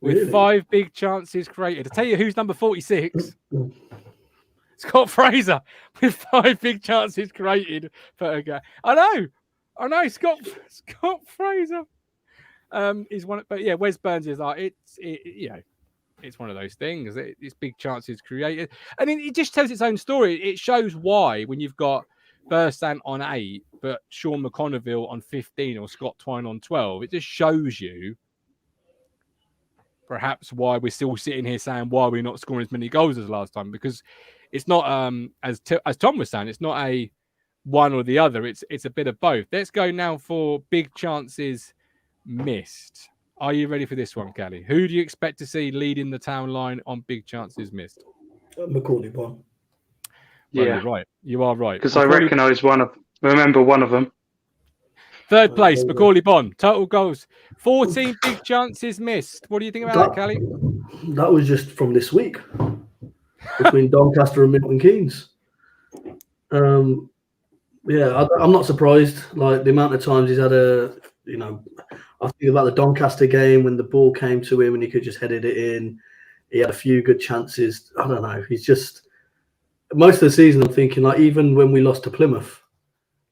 With 5 big chances created. I tell you who's number 46. Scott Fraser with 5 big chances created for a guy. I know. Scott Fraser is one. But yeah, Wes Burns is like it's one of those things. It's big chances created, and it just tells its own story. It shows why when you've got Bursan on 8, but Sean McConneville on 15 or Scott Twine on 12. It just shows you perhaps why we're still sitting here saying why we're not scoring as many goals as last time, because it's not as Tom was saying, it's not a one or the other. It's a bit of both. Let's go now for big chances missed. Are you ready for this one, Kally? Who do you expect to see leading the Town line on big chances missed? Macaulay Bonne. Well, yeah, right. You are right. Because I recognise remember one of them. Third place, Macaulay Bonne. Total goals. 14 big chances missed. What do you think about that, Kally? That was just from this week between Doncaster and Milton Keynes. I'm not surprised. Like the amount of times he's had I think about the Doncaster game when the ball came to him and he could just headed it in. He had a few good chances. I don't know. He's just most of the season. I'm thinking like even when we lost to Plymouth,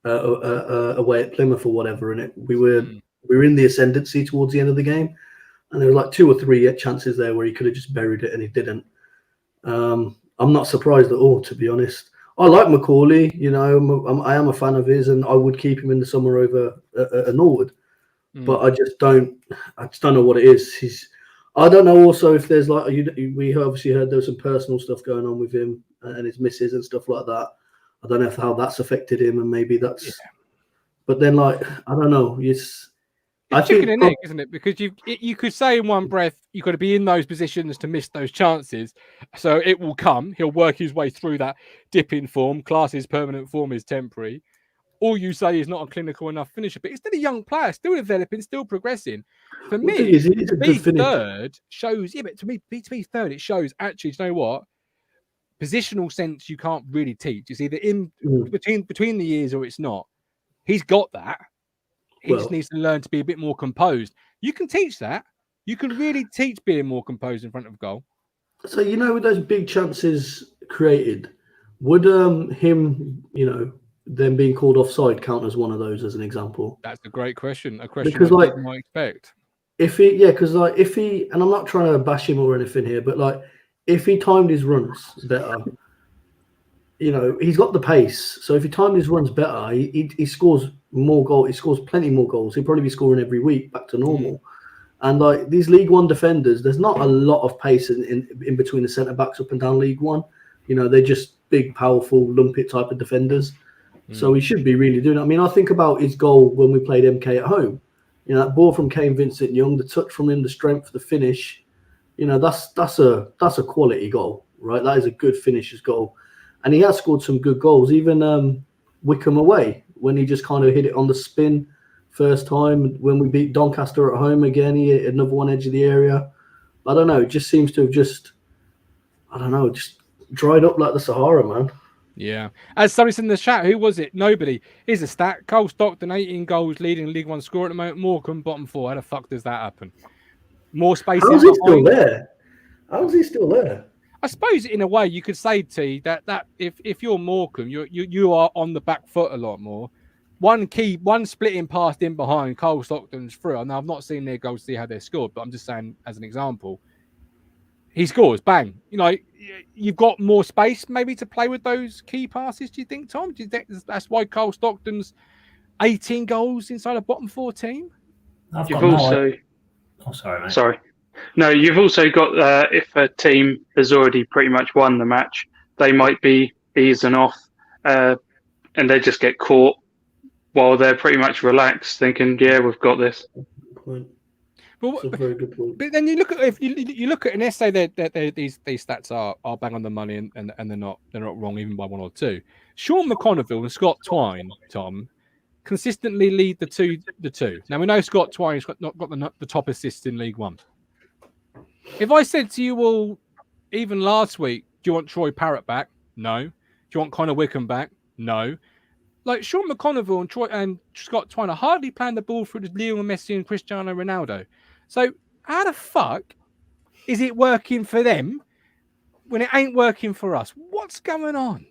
away at Plymouth or whatever, and we were in the ascendancy towards the end of the game, and there were like 2 or 3 chances there where he could have just buried it and he didn't. I'm not surprised at all, to be honest. I like Macaulay, you know, I am a fan of his, and I would keep him in the summer over Norwood. But I just don't know what it is. I don't know also if there's like, we obviously heard there was some personal stuff going on with him and his missus and stuff like that. I don't know how that's affected him, and maybe that's, but then like, I don't know. It's chicken and egg, isn't it? Because you could say in one breath, you've got to be in those positions to miss those chances. So it will come. He'll work his way through that dip in form. Class's permanent form is temporary. All you say is not a clinical enough finisher, but he's still a young player, still developing, still progressing. For me, to be third shows, but to be third, it shows actually, do you know what? Positional sense you can't really teach. It's either in between the years or it's not. He's got that. He just needs to learn to be a bit more composed. You can teach that. You can really teach being more composed in front of goal. So, you know, with those big chances created, would him, you know, them being called offside count as one of those as an example? That's a great question. A question because, I might expect. Because if he, and I'm not trying to bash him or anything here, but like if he timed his runs better, you know, he's got the pace. So if he timed his runs better, he scores more goals. He scores plenty more goals. He'll probably be scoring every week back to normal. And like these League One defenders, there's not a lot of pace in between the centre backs up and down League One. You know, they're just big, powerful, lumpy type of defenders. So he should be really doing it. I mean, I think about his goal when we played MK at home. You know, that ball from Kane Vincent-Young, the touch from him, the strength, the finish. You know, that's a quality goal, right? That is a good finisher's goal. And he has scored some good goals. Even Wickham away, when he just kind of hit it on the spin first time. When we beat Doncaster at home again, he hit another one edge of the area. I don't know. It just seems to have just dried up like the Sahara, man. Yeah. As somebody said in the chat, who was it? Nobody. Here's a stat. Cole Stockton, 18 goals, leading League One score at the moment. Morecambe, bottom 4. How the fuck does that happen? More space. How's he still there? How's he still there? I suppose in a way you could say, T, that if you're Morecambe, you are on the back foot a lot more. One splitting past in behind, Cole Stockton's through. Now I've not seen their goals to see how they're scored, but I'm just saying as an example. He scores, bang. You know, you've got more space maybe to play with those key passes, do you think, Tom? Do you think that's why Cole Stockton's 18 goals inside a bottom 4 team? You've also... Oh, sorry, mate. Sorry. No, you've also got, if a team has already pretty much won the match, they might be easing off and they just get caught while they're pretty much relaxed, thinking, yeah, we've got this. That's a very good point. But then you look at you look at an essay that these stats are bang on the money and they're not wrong even by 1 or 2. Sean McConville and Scott Twine, Tom, consistently lead the two. Now we know Scott Twine's got the top assist in League One. If I said to you, well, even last week, do you want Troy Parrott back? No. Do you want Connor Wickham back? No. Like Sean McConville and Scott Twine are hardly playing the ball through Lionel Messi and Cristiano Ronaldo. So how the fuck is it working for them when it ain't working for us? What's going on?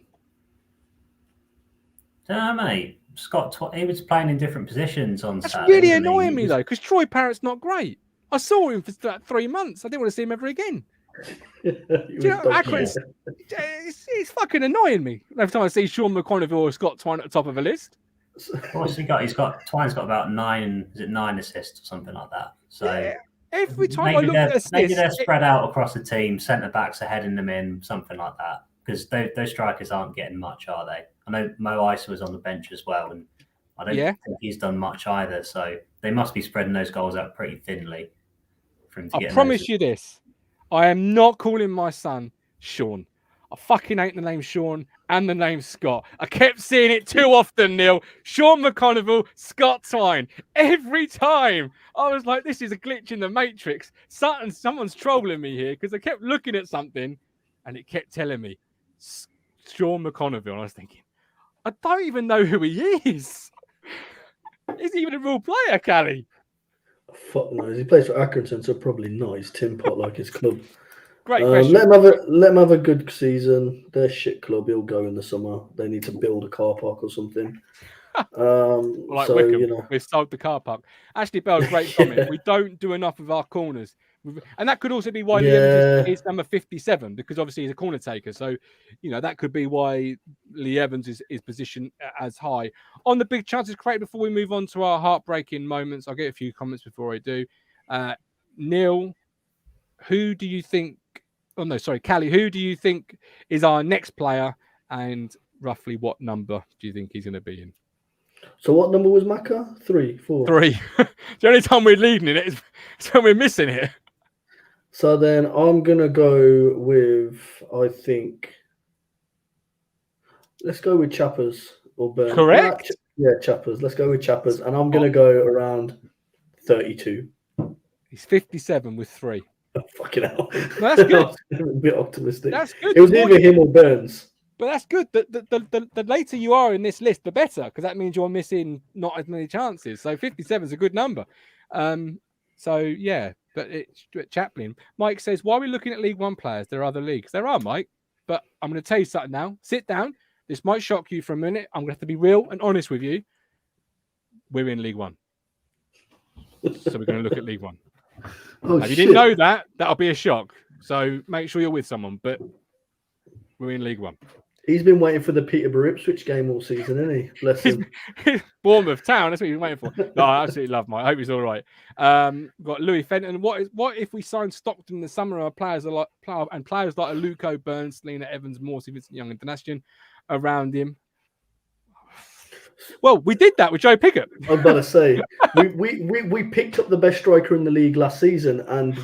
Mate. Scott, he was playing in different positions on That's Saturday. That's really annoying me, though, because Troy Parrott's not great. I saw him for like 3 months. I didn't want to see him ever again. Do you know, Akron's, it's fucking annoying me every time I see Sean McConville or Scott Twine at the top of a list. What's he got? Twine's got about 9 assists or something like that. So yeah, every time I look at assists, maybe they're spread out across the team. Centre backs are heading them in, something like that. Because those strikers aren't getting much, are they? I know Mo Isa was on the bench as well, and I don't think he's done much either. So they must be spreading those goals out pretty thinly. For him to get promise you this. I am not calling my son Sean. I fucking hate the name Sean and the name Scott. I kept seeing it too often, Neil. Sean McConville, Scott Twine. Every time I was like, this is a glitch in the Matrix. Someone's trolling me here because I kept looking at something and it kept telling me Sean McConville. And I was thinking, I don't even know who he is. Is he even a real player, Kally? Fuck knows. He plays for Accrington, so probably not. He's Tim Pot like his club. Great question. Let him have a good season. They're shit club. He'll go in the summer. They need to build a car park or something. Like So Wickham, you know, we've sold the car park. Ashley Bell, great comment. We don't do enough of our corners. And that could also be why Lee Evans is number 57, because obviously he's a corner taker. So, that could be why Lee Evans is positioned as high. On the big chances created, before we move on to our heartbreaking moments, I'll get a few comments before I do. Neil, who do you think... Oh, no, sorry, Kally, who do you think is our next player, and roughly what number do you think he's going to be in? So what number was Maka? 3, 4? 3. The only time we're leading in it is when we're missing it. So then I'm going to go with, I think, let's go with Chappers or Burns. Correct? Yeah, Chappers. Let's go with Chappers. And I'm going to go around 32. He's 57 with 3. Oh, fucking hell. No, that's good. A bit optimistic. That's good. It was either him or Burns. But that's good. The later you are in this list, the better, because that means you're missing not as many chances. So 57 is a good number. So, yeah. But it's Chaplin. Mike says, why are we looking at League One players? There are other leagues. There are, Mike. But I'm going to tell you something now. Sit down. This might shock you for a minute. I'm going to have to be real and honest with you. We're in League One. So we're going to look at League One. Oh, if you didn't know that, that'll be a shock. So make sure you're with someone. But we're in League One. He's been waiting for the Peterborough Ipswich game all season, hasn't he? Bless him. Bournemouth Town, that's what he's waiting for. No, I absolutely love Mike. I hope he's all right. Got Louis Fenton. What if we sign Stockton in the summer? Our players like Luco, Burns, Selena Evans, Morsey, Vincent Young, and Donatian around him. Well, we did that with Joe Pickett. I was about to say we picked up the best striker in the league last season, and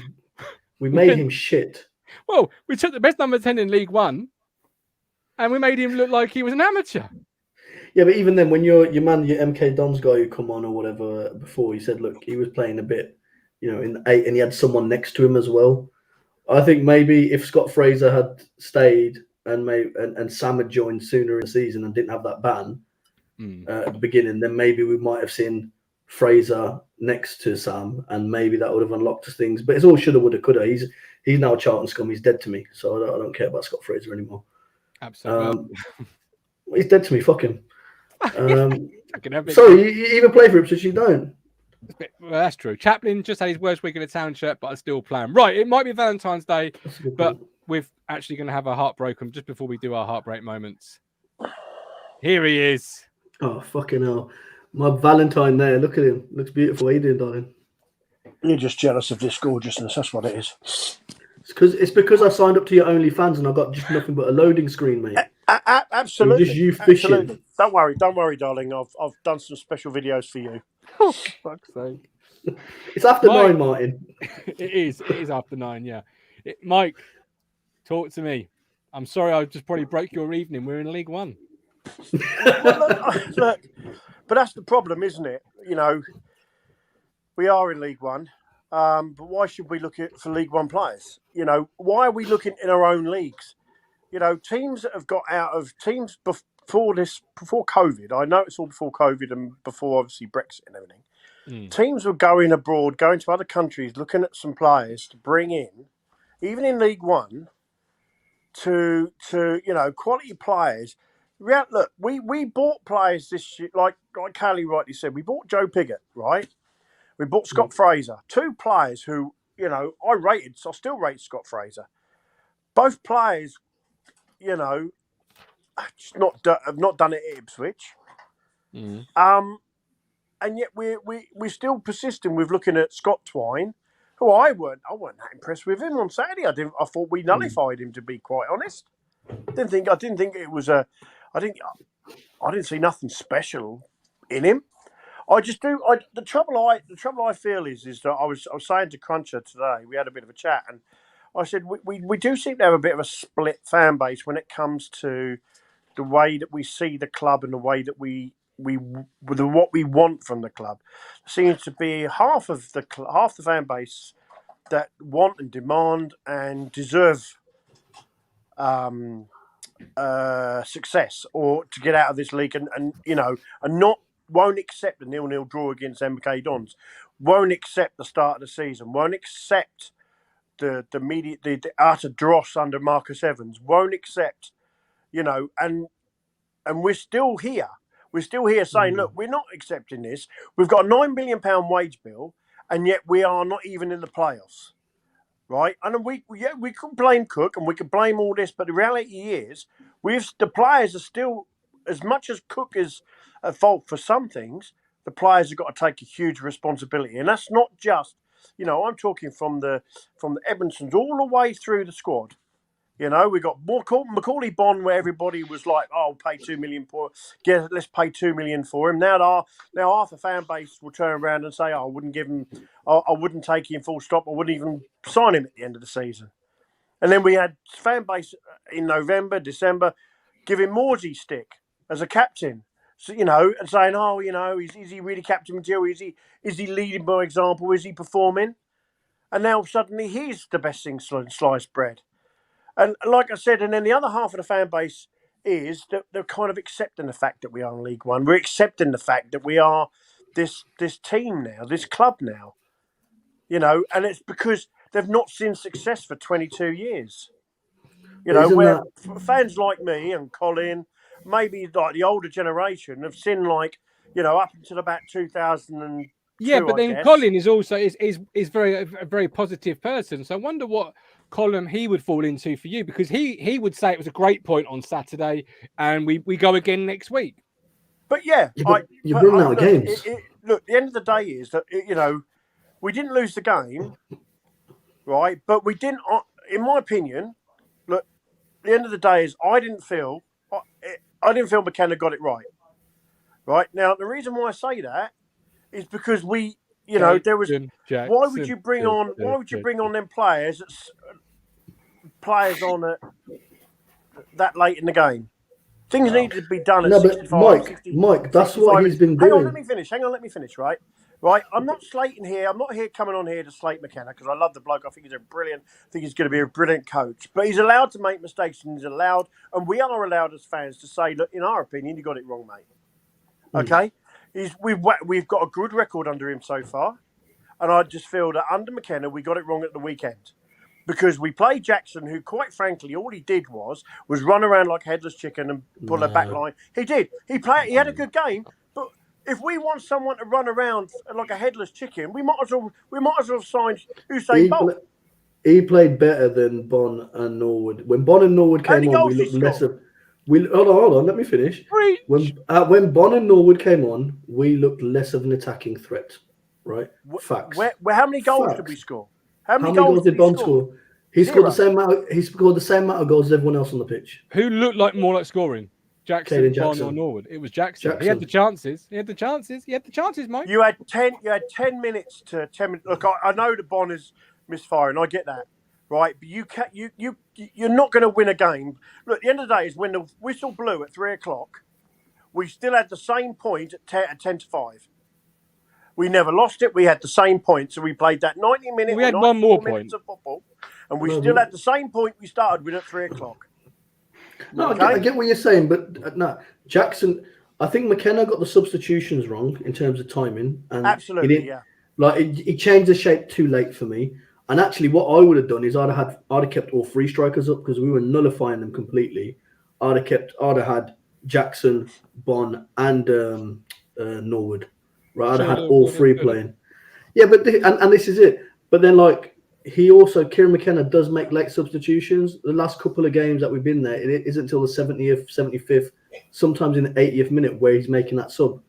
we made him shit. Well, we took the best number 10 in League One, and we made him look like he was an amateur. Yeah, but even then, when your MK Dons guy who come on or whatever before, he said, look, he was playing a bit, in 8, and he had someone next to him as well. I think maybe if Scott Fraser had stayed and Sam had joined sooner in the season and didn't have that ban at the beginning, then maybe we might have seen Fraser next to Sam, and maybe that would have unlocked us things. But it's all shoulda, woulda, coulda. He's now Charlton scum. He's dead to me, so I don't care about Scott Fraser anymore. Absolutely. He's dead to me. Fuck him. Sorry, you even play for Ipswich, you don't. Well, that's true. Chaplin just had his worst week in a town shirt, but I still play him. Right, it might be Valentine's Day, but we're actually going to have a heartbreak just before we do our heartbreak moments. Here he is. Oh, fucking hell. My Valentine there. Look at him. Looks beautiful. How you doing, darling? You're just jealous of this gorgeousness. That's what it is. It's because I signed up to your OnlyFans and I got just nothing but a loading screen, mate. Absolutely. Just you fishing. Absolutely. Don't worry, darling. I've done some special videos for you. Oh, for fuck's sake. It's after 9, Martin. It is after 9, yeah. Mike, talk to me. I'm sorry I just probably broke your evening. We're in League One. Look, but that's the problem, isn't it? We are in League One. But why should we look for League One players? Why are we looking in our own leagues? Teams that have got out of teams before COVID. I know it's all before COVID and before obviously Brexit and everything. Teams were going abroad, going to other countries, looking at some players to bring in, even in League One, to quality players. Look, we bought players this year, like Kally rightly said. We bought Joe Pickett, right? We bought Scott Fraser, 2 players who, I rated, so I still rate Scott Fraser. Both players, have not done it at Ipswich. And yet we're still persisting with looking at Scott Twine, who I weren't that impressed with him on Saturday. I thought we nullified him, to be quite honest. I didn't think it was I didn't see nothing special in him. I just do. The trouble I feel is that I was saying to Cruncher today. We had a bit of a chat, and I said we do seem to have a bit of a split fan base when it comes to the way that we see the club and the way that what we want from the club. There seems to be half the fan base that want and demand and deserve success or to get out of this league, and won't accept the 0-0 draw against MK Dons, won't accept the start of the season, won't accept the utter dross under Marcus Evans, won't accept, and we're still here. We're still here saying, look, we're not accepting this. We've got a £9 million wage bill, and yet we are not even in the playoffs, right? And we could blame Cook and we could blame all this, but the reality is, the players are still, as much as Cook is at fault for some things, the players have got to take a huge responsibility, and that's not just, I'm talking from the Edmondsons all the way through the squad. We got Macaulay Bond, where everybody was like, "Oh, pay $2 million for, let's pay $2 million for him." Now half the fan base will turn around and say, "Oh, I wouldn't give him, I wouldn't take him full stop. I wouldn't even sign him at the end of the season." And then we had fan base in November, December, giving Morsey stick as a captain. So, and saying, "Oh, is he really captain material? Is he leading by example? Is he performing?" And now suddenly he's the best thing sliced bread. And like I said, and then the other half of the fan base is that they're kind of accepting the fact that we are in League One. We're accepting the fact that we are this team now, this club now. And it's because they've not seen success for 22 years. Where fans like me and Colin, maybe like the older generation, have seen up until about 2002. Yeah, but then Colin is also is a very positive person. So I wonder what column he would fall into for you, because he would say it was a great point on Saturday, and we go again next week. But yeah, you're running out of games. Look, the end of the day is that we didn't lose the game, right? But we didn't. In my opinion, look, the end of the day is I didn't feel McKenna got it right. Right now, the reason why I say that is because there was. Why would you bring on them players on that late in the game? Things needed to be done at 65. Mike, that's what he's been doing. Hang on, let me finish. Right. I'm not slating here. I'm not coming on here to slate McKenna, because I love the bloke. I think he's I think he's going to be a brilliant coach. But he's allowed to make mistakes, and and we are allowed as fans to say, look, in our opinion, you got it wrong, mate. Okay. We've got a good record under him so far, and I just feel that under McKenna we got it wrong at the weekend, because we played Jackson, who, quite frankly, all he did was run around like a headless chicken and pull a back line. He did. He had a good game, but if we want someone to run around like a headless chicken, we might as well have signed Usain Bolt. He played better than Bon and Norwood. When Bon and Norwood came on, we looked less of. Hold on, let me finish. When Bon and Norwood came on, we looked less of an attacking threat, right? Facts. How many goals did we score? How many goals did Bon score? He scored the same amount of goals as everyone else on the pitch. Who looked more like scoring? Jackson, Bon, or Norwood? It was Jackson. He had the chances. He had the chances, Mike. You had 10 minutes to 10 minutes. Look, I know that Bon is misfiring. I get that. Right, but you're not going to win a game. Look, at the end of the day is when the whistle blew at 3:00, we still had the same point at 10-5. We never lost it. We had the same point, so we played that 90 minutes. We had one more point of football, and we still had the same point we started with at 3:00. No, okay? I get what you're saying, but no, Jackson. I think McKenna got the substitutions wrong in terms of timing, and absolutely, yeah. He changed the shape too late for me. And actually, what I would have done is I'd have kept all three strikers up, because we were nullifying them completely. I'd have had Jackson, Bon, and Norwood. Right, I'd have had all three playing. Yeah, but and this is it. But then, Kieran McKenna does make late substitutions. The last couple of games that we've been there, it isn't until the 70th, 75th, sometimes in the 80th minute where he's making that sub.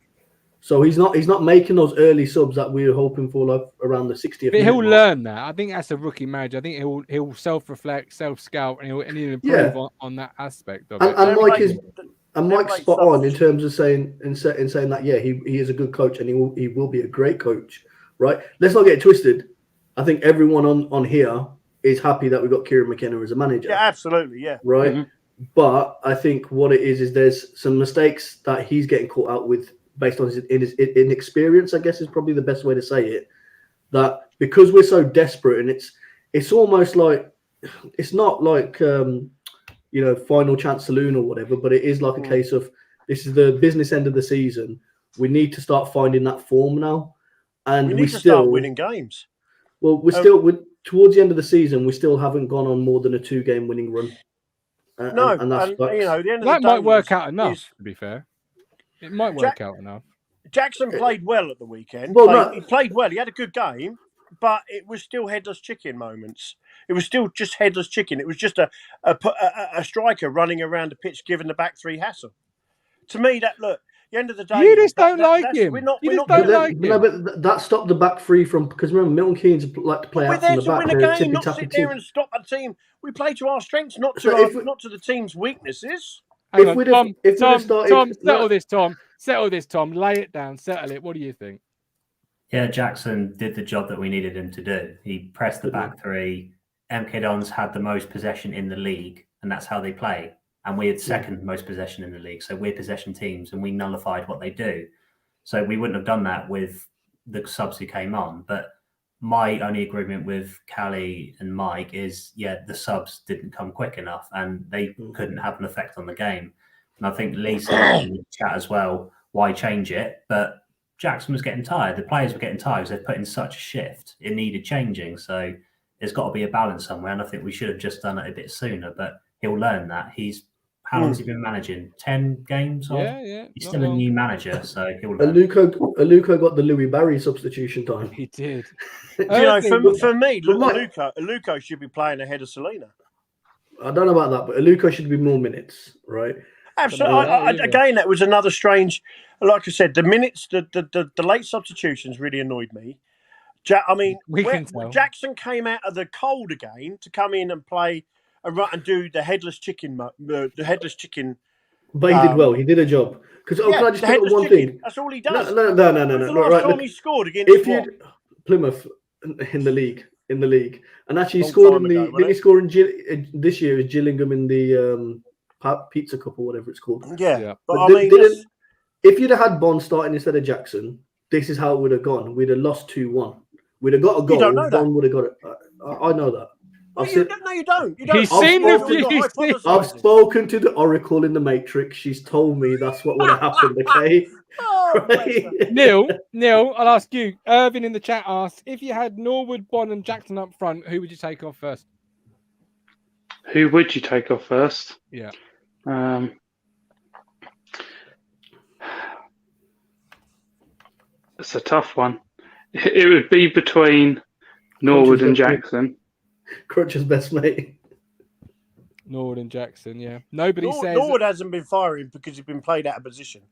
So he's not making those early subs that we were hoping for, around the 60th. But he'll learn that. I think that's a rookie manager. I think he'll self-reflect, self-scout, and he'll improve on that aspect of it. And Mike's spot on in terms of saying that he is a good coach, and he will be a great coach, right? Let's not get it twisted. I think everyone on here is happy that we got Kieran McKenna as a manager. Yeah, absolutely, yeah. Right, but I think what it is there's some mistakes that he's getting caught out with, based on his inexperience, I guess is probably the best way to say it. That because we're so desperate, and it's almost like, it's not like final chance saloon or whatever, but it is like a case of, this is the business end of the season. We need to start finding that form now, and we still start winning games. Well, towards the end of the season, we still haven't gone on more than a 2-game winning run. The end of the day might work out enough. To be fair. It might work out enough. Jackson played well at the weekend. Well, He played well. He had a good game, but it was still headless chicken moments. It was still just headless chicken. It was just a striker running around the pitch giving the back three hassle. To me, at the end of the day, You just don't like him. You just don't like him. No, but that stopped the back three from, because remember, Milton Keynes like to play out from the back. We're there to win a game, not sit there and stop a team. We play to our strengths, not to the team's weaknesses. Tom, settle this, Tom. Settle this, Tom. Lay it down. Settle it. What do you think? Yeah, Jackson did the job that we needed him to do. He pressed the back three. MK Dons had the most possession in the league, and that's how they play. And we had second most possession in the league. So we're possession teams, and we nullified what they do. So we wouldn't have done that with the subs who came on. But my only agreement with Kally and Mike is, the subs didn't come quick enough, and they couldn't have an effect on the game. And I think Lee said in the chat as well, why change it? But Jackson was getting tired. The players were getting tired because they've put in such a shift. It needed changing. So there's got to be a balance somewhere. And I think we should have just done it a bit sooner. But he'll learn that. How long has he been managing? 10 games? Yeah. He's still a new manager, so he'll learn. Aluko got the Louis Barry substitution time. He did. For me, Aluko should be playing ahead of Selena. I don't know about that, but Aluko should be more minutes, right? Absolutely. Again, that was another strange. Like I said, the minutes, the late substitutions really annoyed me. Jackson came out of the cold again to come in and play and do the headless chicken. But he did well. He did a job. Because can I just tell you one thing? That's all he does. No. The last time he scored against Plymouth in the league, and actually he scored didn't he score in this year? Is Gillingham in the Pizza Cup or whatever it's called? Yeah. But if you'd have had Bond starting instead of Jackson, this is how it would have gone. We'd have lost 2-1. We'd have got a goal. You don't know Bond would have got it. I know that. No, you don't. I've spoken to the Oracle in the Matrix. She's told me that's what would have happened. Okay. Neil, I'll ask you. Irvin in the chat asked, if you had Norwood, Bond, and Jackson up front, who would you take off first? Who would you take off first? Yeah. It's a tough one. It would be between Norwood and Jackson. Crutch's best mate. Norwood and Jackson, yeah. Nobody says Norwood hasn't been firing because he's been played out of position.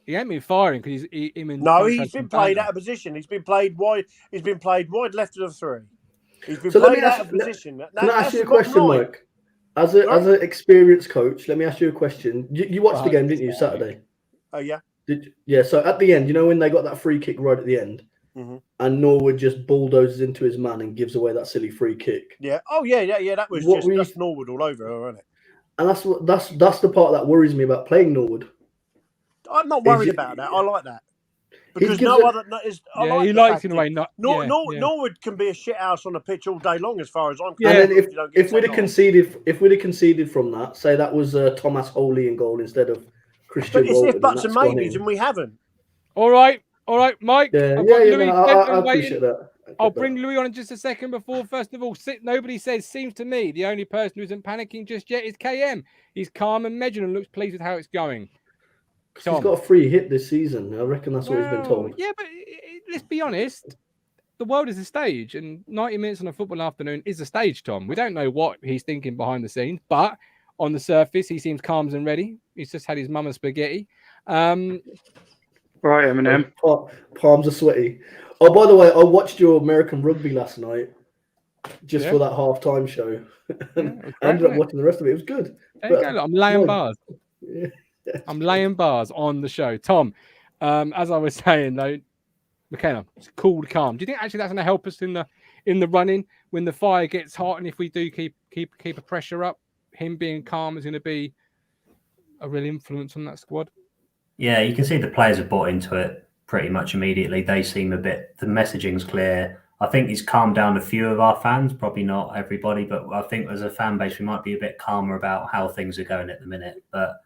He ain't been firing because he's been played out of position. He's been played wide. He's been played wide left of the three. He's been played out of position. Can I ask you a question, Mike? As an experienced coach, let me ask you a question. You watched the game, didn't you, Saturday? Oh yeah. So at the end, when they got that free kick right at the end, and Norwood just bulldozes into his man and gives away that silly free kick. Yeah. Oh yeah. That was that's Norwood all over, wasn't it? And that's the part that worries me about playing Norwood. I'm not worried about that. I like that. Because he likes in a way. Norwood can be a shit house on the pitch all day long, as far as I'm concerned. And then if we'd have conceded from that, say that was Thomas Holy in goal instead of Christian. But it's if buts and maybes, and we haven't. All right, Mike. I appreciate that. I'll bring Louis on in just a second. Before, first of all, nobody says. Seems to me the only person who isn't panicking just yet is KM. He's calm and measured and looks pleased with how it's going. Tom. He's got a free hit this season. I reckon that's what he's been told. Yeah, but let's be honest. The world is a stage, and 90 minutes on a football afternoon is a stage, Tom. We don't know what he's thinking behind the scenes, but on the surface, he seems calm and ready. He's just had his mama's spaghetti. Right, Eminem. Palms are sweaty. Oh, by the way, I watched your American rugby last night just for that halftime show. I ended up watching the rest of it. It was good. I'm laying bars. Yeah. I'm laying bars on the show. Tom, as I was saying, though, McKenna, it's cool, calm. Do you think actually that's going to help us in the running when the fire gets hot, and if we do keep a pressure up, him being calm is going to be a real influence on that squad? Yeah, you can see the players have bought into it pretty much immediately. They seem the messaging's clear. I think he's calmed down a few of our fans, probably not everybody, but I think as a fan base, we might be a bit calmer about how things are going at the minute. But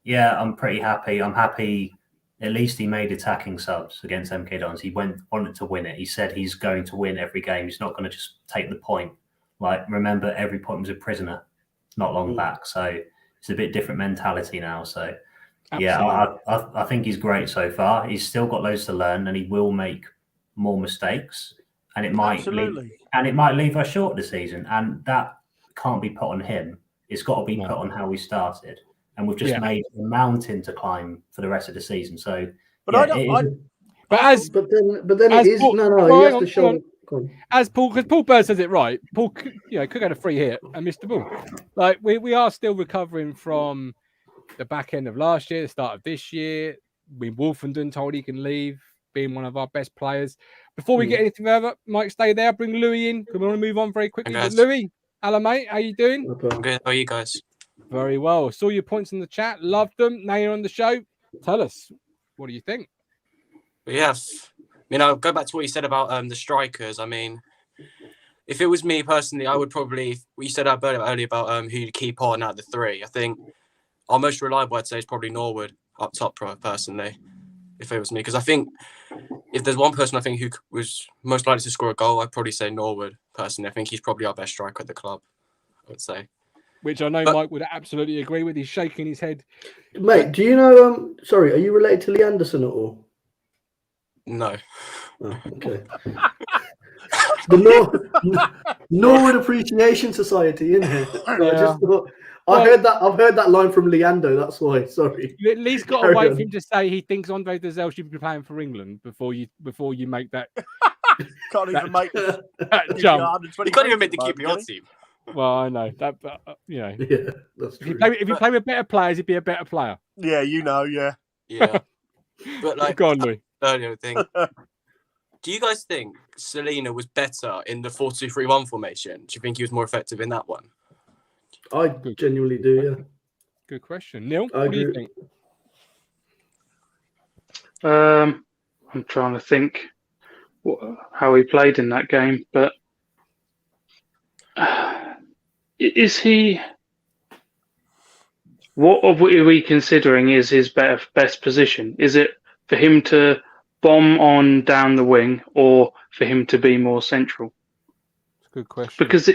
yeah, I'm pretty happy. I'm happy. At least he made attacking subs against MK Dons. He wanted to win it. He said he's going to win every game. He's not going to just take the point. Like, remember, every point was a prisoner not long back. So it's a bit different mentality now. So Absolutely. Yeah, I think he's great so far. He's still got loads to learn, and he will make more mistakes, and it might leave us short this season, and that can't be put on him. It's got to be put on how we started, and we've just made a mountain to climb for the rest of the season. So, But yeah, but then it is he has to show. As Paul, because Paul Burns says it right. Paul, could get a free hit and missed the ball. Like we are still recovering from the back end of last year, the start of this year. Wolfenden told he can leave, being one of our best players. Before we get anything further, Mike, stay there. Bring Louis in. We want to move on very quickly. But Louis, hello, mate. How you doing? I'm good. How are you guys? Very well. Saw your points in the chat. Loved them. Now you're on the show. Tell us, what do you think? Yes. I'll go back to what you said about the strikers. I mean, if it was me personally, I would probably, what you said earlier about who to keep on out of the three. I think our most reliable, I'd say, is probably Norwood up top, personally, if it was me. Because I think if there's one person I think who was most likely to score a goal, I'd probably say Norwood, personally. I think he's probably our best striker at the club, I would say. Which I know Mike would absolutely agree with. He's shaking his head. Mate, do you know, sorry, are you related to Lee Anderson at all? No. Oh, okay. The Norwood Appreciation Society, isn't it? So I've heard that line from Leandro, that's why, sorry. You at least got to wait for him to say he thinks Andre Dazelle should be playing for England before you make that. Can't even make that jump. You can't even make the QPR team. Well, I know that, but Yeah, that's true. If you play with better players, he'd be a better player. Yeah, Yeah. But like, go on, Louis. Earlier thing. Do you guys think Selena was better in the 4-2-3-1 formation? Do you think he was more effective in that one? I genuinely do, yeah. Good question. Neil, what do you think? I'm trying to think how he played in that game, but is he... What are we considering is his best position? Is it for him to bomb on down the wing, or for him to be more central? It's a good question. Because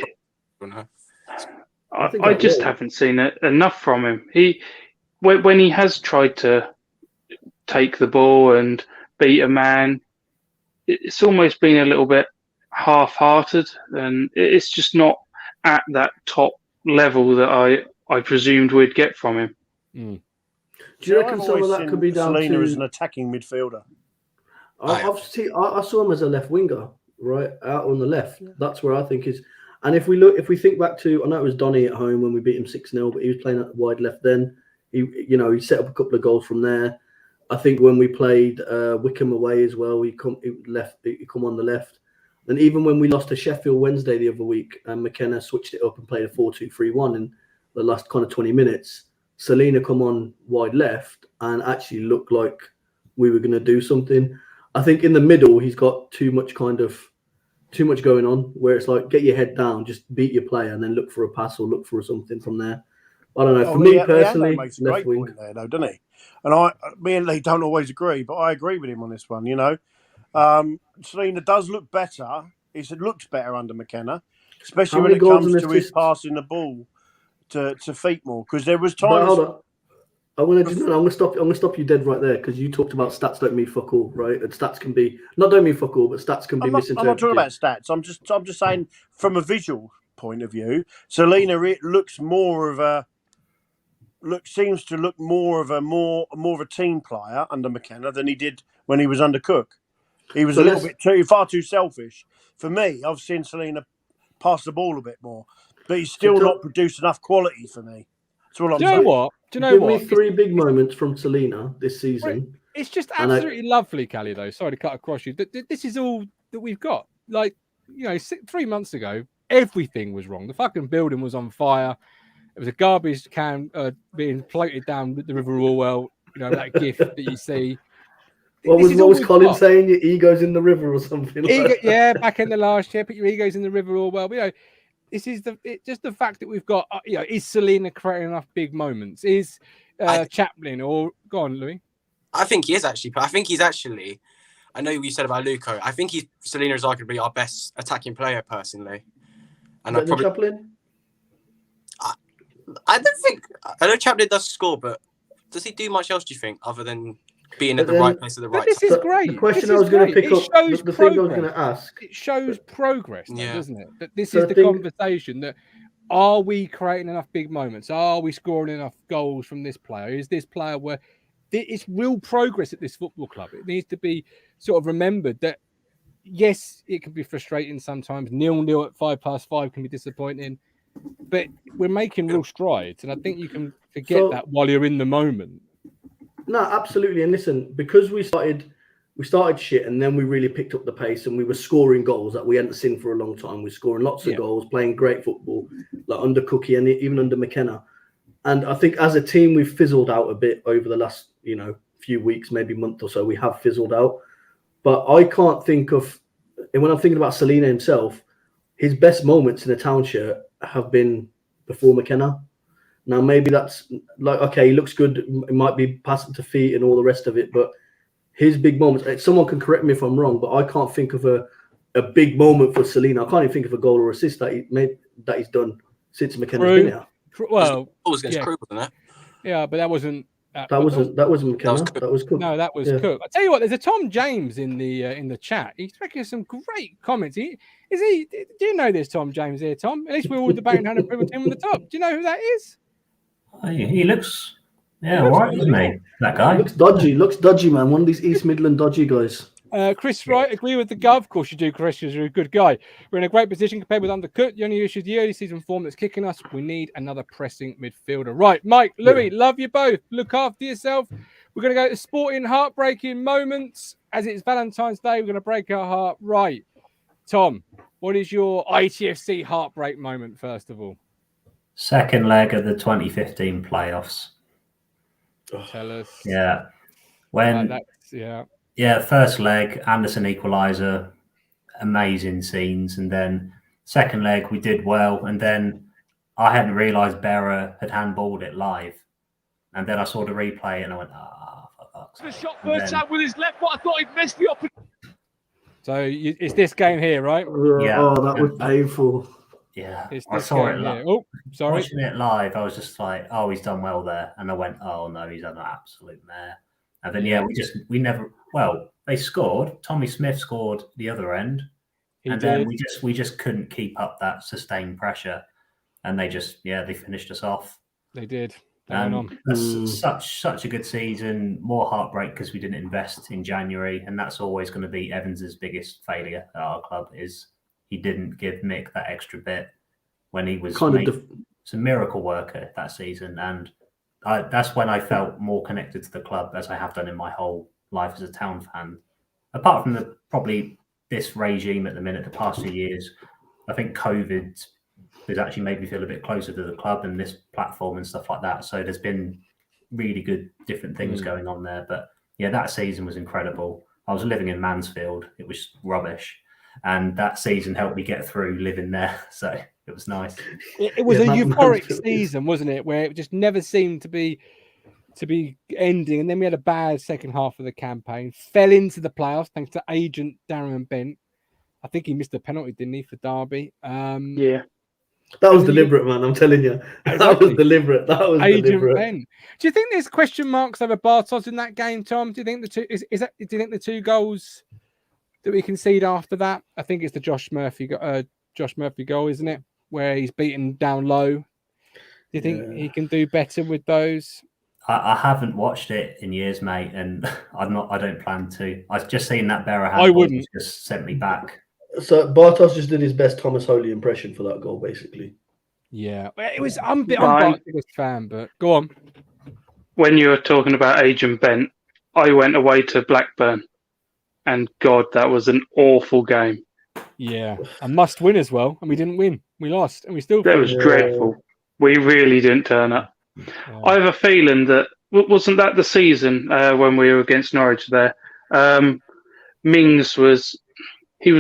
I just haven't seen it enough from him. When he has tried to take the ball and beat a man, it's almost been a little bit half-hearted, and it's just not at that top level that I presumed we'd get from him. Do you reckon some of that could be down Selena to... as an attacking midfielder? I saw him as a left winger, right out on the left. That's where I think is. And if we think back to, I know it was Donny at home when we beat him 6-0, but he was playing at wide left then. He set up a couple of goals from there. I think when we played Wickham away as well, he come on the left. And even when we lost to Sheffield Wednesday the other week, and McKenna switched it up and played a 4-2-3-1 in the last kind of 20 minutes, Selena come on wide left and actually looked like we were going to do something. I think in the middle, he's got too much going on, where it's like, get your head down, just beat your player, and then look for a pass or look for something from there. I don't know. For me personally, makes a great point there, though, doesn't he? And me and Lee don't always agree, but I agree with him on this one. Selena does look better. He looks better under McKenna, especially when it comes to his passing the ball to feet more. Because there was times. I'm gonna stop you dead right there, because you talked about stats don't mean fuck all, right? And stats can be don't mean fuck all, but stats can be misinterpreted. I'm not talking about stats. I'm just saying from a visual point of view, Selena seems to look more of a team player under McKenna than he did when he was under Cook. He was far too selfish. For me, I've seen Selena pass the ball a bit more, but he's still not produced enough quality for me. That's all I'm saying. Do you know what? Give me 3 big moments from Selena this season. It's just absolutely lovely, Kally, though. Sorry to cut across you. This is all that we've got. 3 months ago, everything was wrong. The fucking building was on fire. It was a garbage can being floated down the River Orwell. That gif that you see. What was Colin saying? Your ego's in the river or something? Yeah, back in the last year, put your egos in the River Orwell. This is just the fact that we've got. Is Selena creating enough big moments? Is Chaplin or go on, Louis? I think he is actually. I think he's actually. I know what you said about Luco. I think Selena is arguably our best attacking player personally. And Chaplin. I don't think. I know Chaplin does score, but does he do much else? Do you think, other than being at the right place at the right This time? is great. The question This I is was going to great. pick It up, shows the thing I was progress. going to ask. It shows progress, though, Yeah. doesn't it? That this So is the conversation that are we creating enough big moments? Are we scoring enough goals from this player? Is this player where it's real progress at this football club? It needs to be sort of remembered that, yes, it can be frustrating sometimes. 0-0 at 5+5 can be disappointing, but we're making real strides. And I think you can forget that while you're in the moment. No, absolutely. And listen, because we started shit, and then we really picked up the pace, and we were scoring goals that we hadn't seen for a long time. We're scoring lots of goals, playing great football, like under Cookie and even under McKenna. And I think as a team, we've fizzled out a bit over the last, few weeks, maybe month or so. We have fizzled out. But I can't think of, and when I'm thinking about Selena himself, his best moments in a Town shirt have been before McKenna. Now, maybe that's like, okay, he looks good. It might be passing to feet and all the rest of it. But his big moments, someone can correct me if I'm wrong, but I can't think of a big moment for Selena. I can't even think of a goal or assist that he's done since McKenna's been here. Well, it was against Crew, wasn't it? Yeah, but that wasn't. That wasn't McKenna. That was Cook. No, that was Cook. I tell you what, there's a Tom James in the chat. He's making some great comments. Do you know this Tom James here, Tom? At least we're all debating how to put him on the top. Do you know who that is? He looks, all right, isn't he? That guy looks dodgy, man. One of these East Midland dodgy guys. Chris Wright, agree with the Gov. Of course you do, Chris, because you're a good guy. We're in a great position compared with Undercooked. The only issue is the early season form that's kicking us. We need another pressing midfielder. Right, Mike, Louis, love you both. Look after yourself. We're going to go to sporting heartbreaking moments. As it's Valentine's Day, we're going to break our heart. Right, Tom, what is your ITFC heartbreak moment, first of all? Second leg of the 2015 playoffs. Tell us. Yeah. First leg, Anderson equaliser, amazing scenes. And then second leg, we did well. And then I hadn't realised Berra had handballed it live. And then I saw the replay and I went, for fuck's sake. The shot first time with his left foot. I thought he'd missed the opportunity. So it's this game here, right? Yeah. Oh, that was painful. Yeah, I saw it live. Oh, sorry. Watching it live, I was just like, oh, he's done well there. And I went, oh, no, he's done an absolute mare. And then, they scored. Tommy Smith scored the other end. Then we just couldn't keep up that sustained pressure. And they just, they finished us off. They did. That's such a good season. More heartbreak because we didn't invest in January. And that's always going to be Evans's biggest failure at our club is he didn't give Mick that extra bit when he was a miracle worker that season. And that's when I felt more connected to the club as I have done in my whole life as a Town fan. Apart from probably this regime at the minute, the past few years, I think COVID has actually made me feel a bit closer to the club and this platform and stuff like that. So there's been really good different things going on there. But yeah, that season was incredible. I was living in Mansfield. It was rubbish. And that season helped me get through living there. So it was nice. It was a euphoric season, wasn't it? Where it just never seemed to be ending. And then we had a bad second half of the campaign. Fell into the playoffs thanks to agent Darren Bent. I think he missed a penalty, didn't he, for Derby? Yeah. That was deliberate, man. I'm telling you. That was deliberate. That was deliberate. Ben. Do you think there's question marks over Bartos in that game, Tom? Do you think do you think the two goals that we concede after that? I think it's the Josh Murphy goal, isn't it? Where he's beaten down low. Do you think he can do better with those? I haven't watched it in years, mate, and I don't plan to. I've just seen that Berra I wouldn't. Just sent me back. So Bartos just did his best Thomas Holy impression for that goal, basically. Yeah, it was. I'm Bartos' biggest fan, but go on. When you were talking about Agent Bent, I went away to Blackburn, and God, that was an awful game. Yeah, a must win as well, and we didn't win. We lost, and we still. That was dreadful. We really didn't turn up. Yeah. I have a feeling that wasn't that the season when we were against Norwich there. Mings was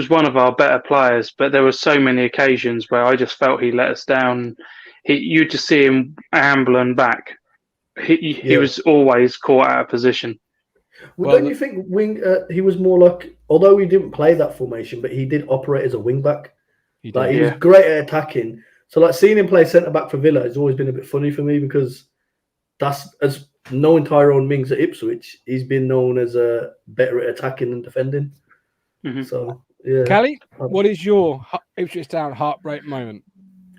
one of our better players, but there were so many occasions where I just felt he let us down. You just see him ambling back. He was always caught out of position. Well, don't you think he was more like, although he didn't play that formation, but he did operate as a wing back. He was great at attacking. So seeing him play centre back for Villa has always been a bit funny for me because that's as knowing Tyrone Mings at Ipswich, he's been known as a better at attacking than defending. Mm-hmm. So yeah. Kally, what is your Ipswich Town heartbreak moment?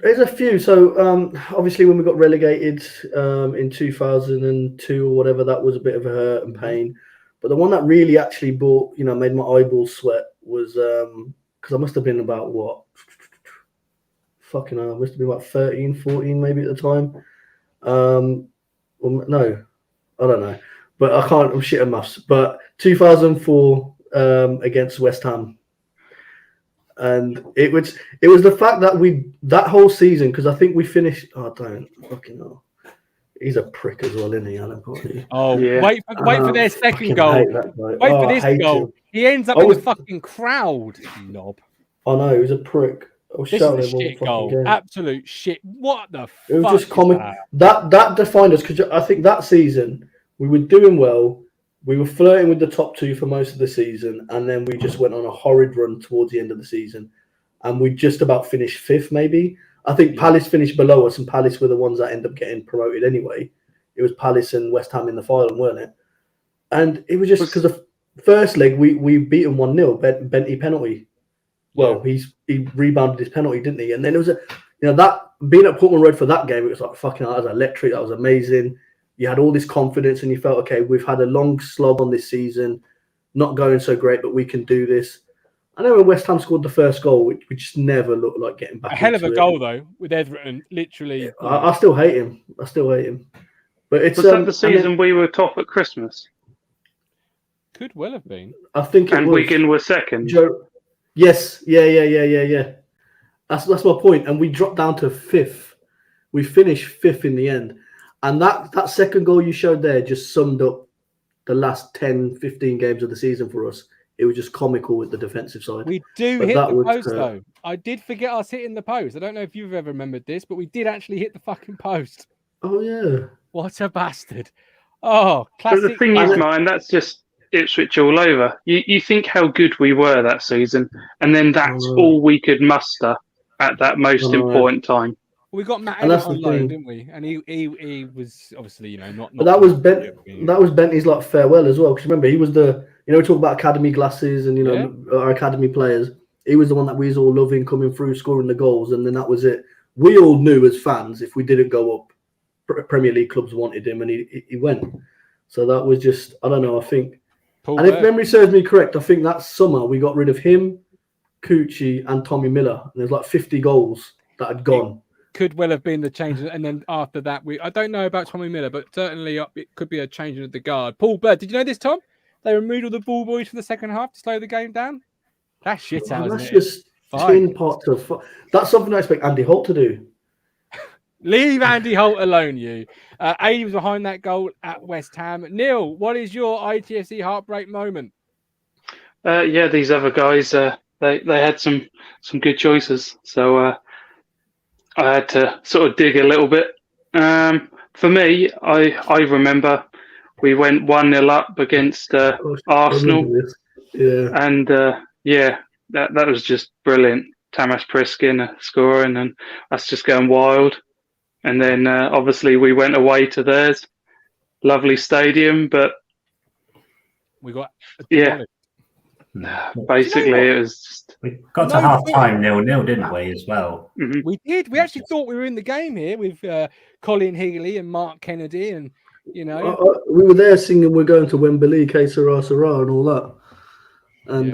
There's a few. So obviously when we got relegated in 2002 or whatever, that was a bit of a hurt and pain. But the one that really actually made my eyeballs sweat was because I must have been about what? Fucking hell, I must have been about 13, 14 maybe at the time. Well, no, I don't know. But I'm shit at maths. But 2004 against West Ham. And it was the fact that that whole season, because I think we finished. Oh, don't fucking know. He's a prick as well, isn't he, Alan Potty? Oh, yeah. Wait for their second goal. Wait for this goal. Him. He ends up in the fucking crowd. Knob. I know, he was a prick. I was shouting this is a shit goal. Game. Absolute shit. What the fuck? It was just comic. That defined us, because I think that season we were doing well. We were flirting with the top two for most of the season, and then we just went on a horrid run towards the end of the season, and we just about finished fifth, maybe. I think Palace finished below us, and Palace were the ones that ended up getting promoted anyway. It was Palace and West Ham in the final, weren't it? And it was just because the first leg we beat them 1-0, Benty penalty. Well, he rebounded his penalty, didn't he? And then it was that being at Portman Road for that game, it was like fucking hell, that was electric. That was amazing. You had all this confidence, and you felt, okay, we've had a long slog on this season, not going so great, but we can do this. I know when West Ham scored the first goal, we just never looked like getting back. A hell of a goal, though, with Everton, literally. I still hate him. But it's was that the season we were top at Christmas? Could well have been. I think. And Wigan were second. Yes. Yeah. That's my point. And we dropped down to fifth. We finished fifth in the end. And that second goal you showed there just summed up the last 10, 15 games of the season for us. It was just comical with the defensive side. We do hit the post, though. I did forget us hitting the post. I don't know if you've ever remembered this, but we did actually hit the fucking post. Oh, yeah. What a bastard. Oh, classic. But the thing is, man, that's just Ipswich all over. You think how good we were that season, and then that's all we could muster at that most important time. We got Matt Elliott on loan, didn't we? And he was obviously, not. But that was Bentley's like farewell as well. Because remember, he was we talk about academy glasses and our academy players. He was the one that we was all loving, coming through, scoring the goals, and then that was it. We all knew as fans if we didn't go up, Premier League clubs wanted him, and he went. So that was just, I don't know. I think, if memory serves me correct, I think that summer we got rid of him, Cucci, and Tommy Miller, and there's like 50 goals that had gone. Could well have been the change, and then after that, I don't know about Tommy Miller, but certainly it could be a change of the guard. Paul Bird, did you know this, Tom? They removed all the ball boys for the second half to slow the game down. That's shit out. That's just tin pots of. That's something I expect Andy Holt to do. Leave Andy Holt alone, you. Adi was behind that goal at West Ham. Neil, what is your ITFC heartbreak moment? These other guys, they had some good choices, so I had to sort of dig a little bit. For me, I remember we went 1-0 up against Arsenal, and that was just brilliant. Tamas Priskin scoring, and us just going wild. And then obviously we went away to theirs, lovely stadium, but we got basically it was just... we got to half time 0-0, didn't we, as well? Mm-hmm. We did. We actually thought we were in the game here with Colin Healy and Mark Kennedy, and we were there singing "We're going to Wembley, K Sarah Sarah" and all that. And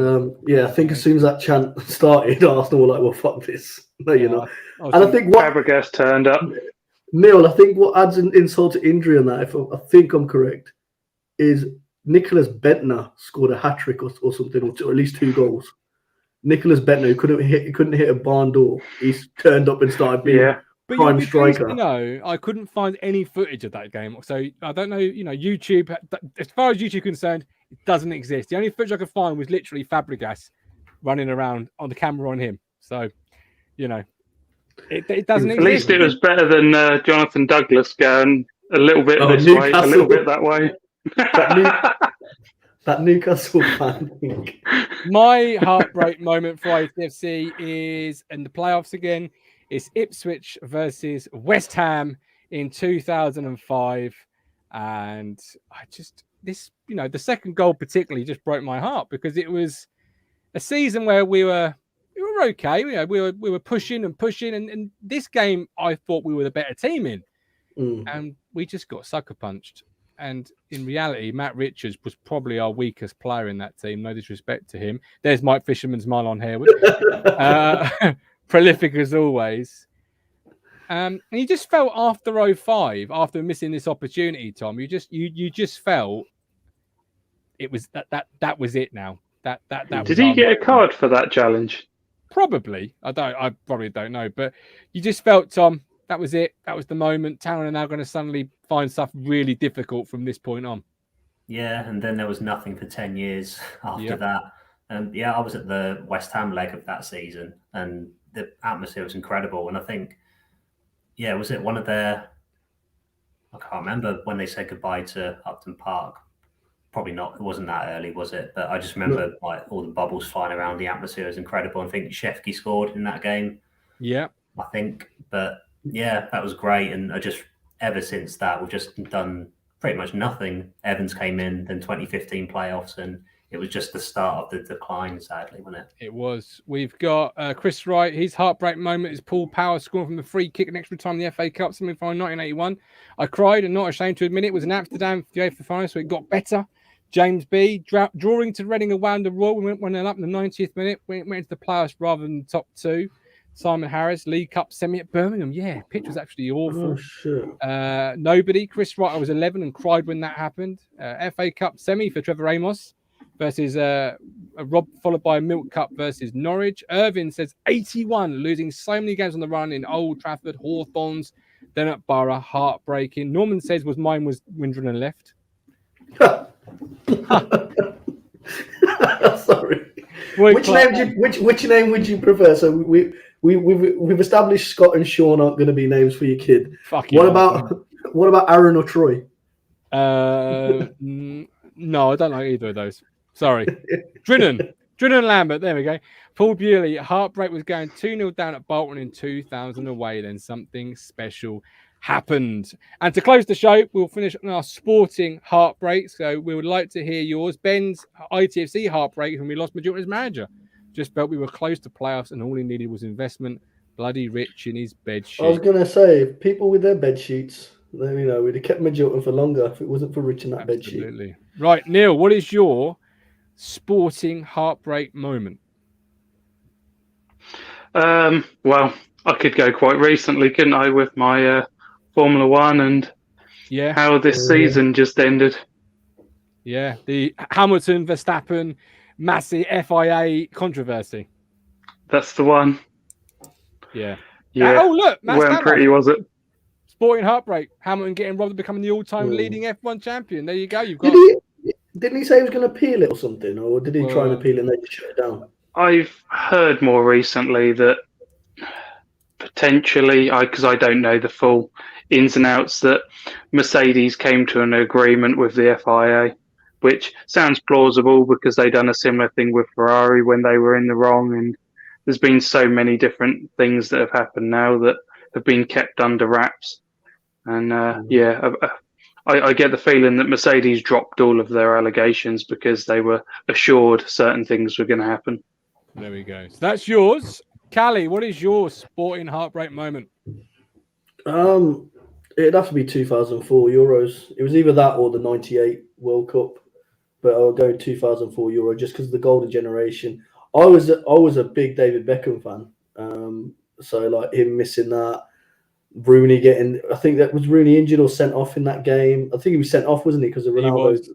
I think as soon as that chant started, Arsenal were like, "Well, fuck this," And I think what Fabregas turned up. Neil, I think what adds an insult to injury on that, if I think I'm correct, is Nicholas Bentner scored a hat-trick or something, or at least 2 goals. Nicholas Bentner, who couldn't hit a barn door. He's turned up and started being prime striker. I couldn't find any footage of that game. So I don't know, YouTube, as far as YouTube is concerned, it doesn't exist. The only footage I could find was literally Fabregas running around on the camera on him. So, it doesn't exist. At least it was better than Jonathan Douglas going a little bit this way, a little bit that way. That Newcastle fan thing. My heartbreak moment for ITFC is in the playoffs again. It's Ipswich versus West Ham in 2005. And the second goal particularly just broke my heart because it was a season where we were okay. We were pushing, and this game I thought we were the better team in, and we just got sucker punched. And in reality, Matt Richards was probably our weakest player in that team. No disrespect to him. There's Mike Fisherman's smile on Harewood. Prolific as always. And you just felt after 05, after missing this opportunity, Tom, you just felt it was that was it now. That Did he get a card for that challenge? Probably. I probably don't know, but you just felt, Tom, that was it. That was the moment. Town are now going to suddenly find stuff really difficult from this point on. Yeah, and then there was nothing for 10 years after that. And I was at the West Ham leg of that season, and the atmosphere was incredible. And I think, was it one of their, I can't remember when they said goodbye to Upton Park. Probably not. It wasn't that early, was it? But I just remember like all the bubbles flying around. The atmosphere was incredible. I think Shefke scored in that game. Yeah, I think. But that was great. And I just, ever since that, we've just done pretty much nothing. Evans came in, then 2015 playoffs, and it was just the start of the decline, sadly, wasn't it? It was. We've got Chris Wright. His heartbreak moment is Paul Power scoring from the free kick in extra time in the FA Cup semi-final 1981. I cried and not ashamed to admit it. Was in Amsterdam for the UEFA final, so it got better. James B. Drawing to Reading around the Royal. We went up in the 90th minute. Went into the playoffs rather than the top two. Simon Harris, League Cup semi at Birmingham. Yeah, pitch was actually awful. Oh, shit. Nobody. Chris Wright, I was 11 and cried when that happened. FA Cup semi for Trevor Amos versus Rob, followed by a Milk Cup versus Norwich. Irvin says 81, losing so many games on the run in Old Trafford, Hawthorns, then at Borough, heartbreaking. Norman says mine was Windren and left. Sorry. Which name would you prefer? So we've established Scott and Sean aren't going to be names for your kid. What about Aaron or Troy? No, I don't like either of those. Sorry. Drinan Lambert. There we go. Paul Bewley. Heartbreak was going 2-0 down at Bolton in 2000 away. Then something special happened. And to close the show, we'll finish on our sporting heartbreak. So we would like to hear yours. Ben's ITFC heartbreak when we lost Majorita's manager. Just felt we were close to playoffs and all he needed was investment. Bloody rich in his bed sheet. I was going to say, people with their bed sheets, we'd have kept Majorita for longer if it wasn't for Rich in that bed sheet. Absolutely. Right, Neil, what is your sporting heartbreak moment? Well, I could go quite recently, couldn't I, with my Formula One and how this season just ended. Yeah, the Hamilton Verstappen Massey FIA controversy. That's the one. Yeah. Yeah. Oh, look, weren't pretty, was it? Sporting heartbreak. Hamilton getting robbed of becoming the all-time leading F1 champion. There you go. You've got. Didn't he say he was going to appeal it or something, or did he try and appeal it and they just shut it down? I've heard more recently that potentially, because I don't know the full ins and outs, that Mercedes came to an agreement with the FIA, which sounds plausible because they've done a similar thing with Ferrari when they were in the wrong, and there's been so many different things that have happened now that have been kept under wraps. And I get the feeling that Mercedes dropped all of their allegations because they were assured certain things were going to happen. There we go. So that's yours. Kally, what is your sporting heartbreak moment? It'd have to be 2004 Euros. It was either that or the 98 World Cup. But I'll go 2004 Euro just because of the golden generation. I was a big David Beckham fan. So like him missing that. Rooney getting, I think that was Rooney injured or sent off in that game. I think he was sent off, wasn't he? Because of Ronaldo's.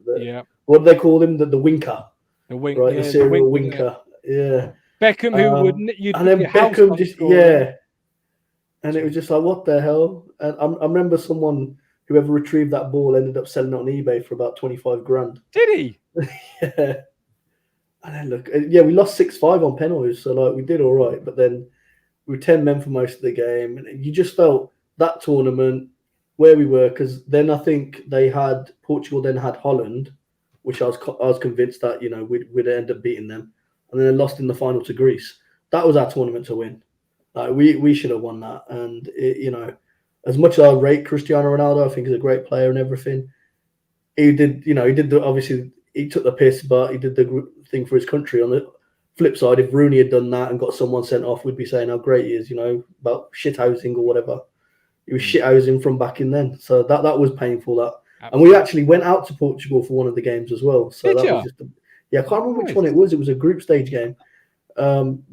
What do they call him? The winker. The winker. Right, the serial winker. Yeah. Beckham, who wouldn't. And then Beckham just, And it was just like, what the hell? And I remember whoever retrieved that ball ended up selling it on eBay for about 25 grand. Did he? Yeah. And then we lost 6-5 on penalties. So like we did all right. But then we were 10 men for most of the game. And you just felt that tournament where we were, because then I think Portugal then had Holland, which I was convinced that, we'd end up beating them. And then lost in the final to Greece. That was our tournament to win. Like we should have won that. And, as much as I rate Cristiano Ronaldo, I think he's a great player and everything, he did obviously he took the piss, but he did the thing for his country. On the flip side, if Rooney had done that and got someone sent off, we'd be saying how great he is, about shithousing or whatever. He was shithousing from back in then. So that was painful. That. And we actually went out to Portugal for one of the games as well. So Did that you? was just I can't remember which one it was. It was a group stage game.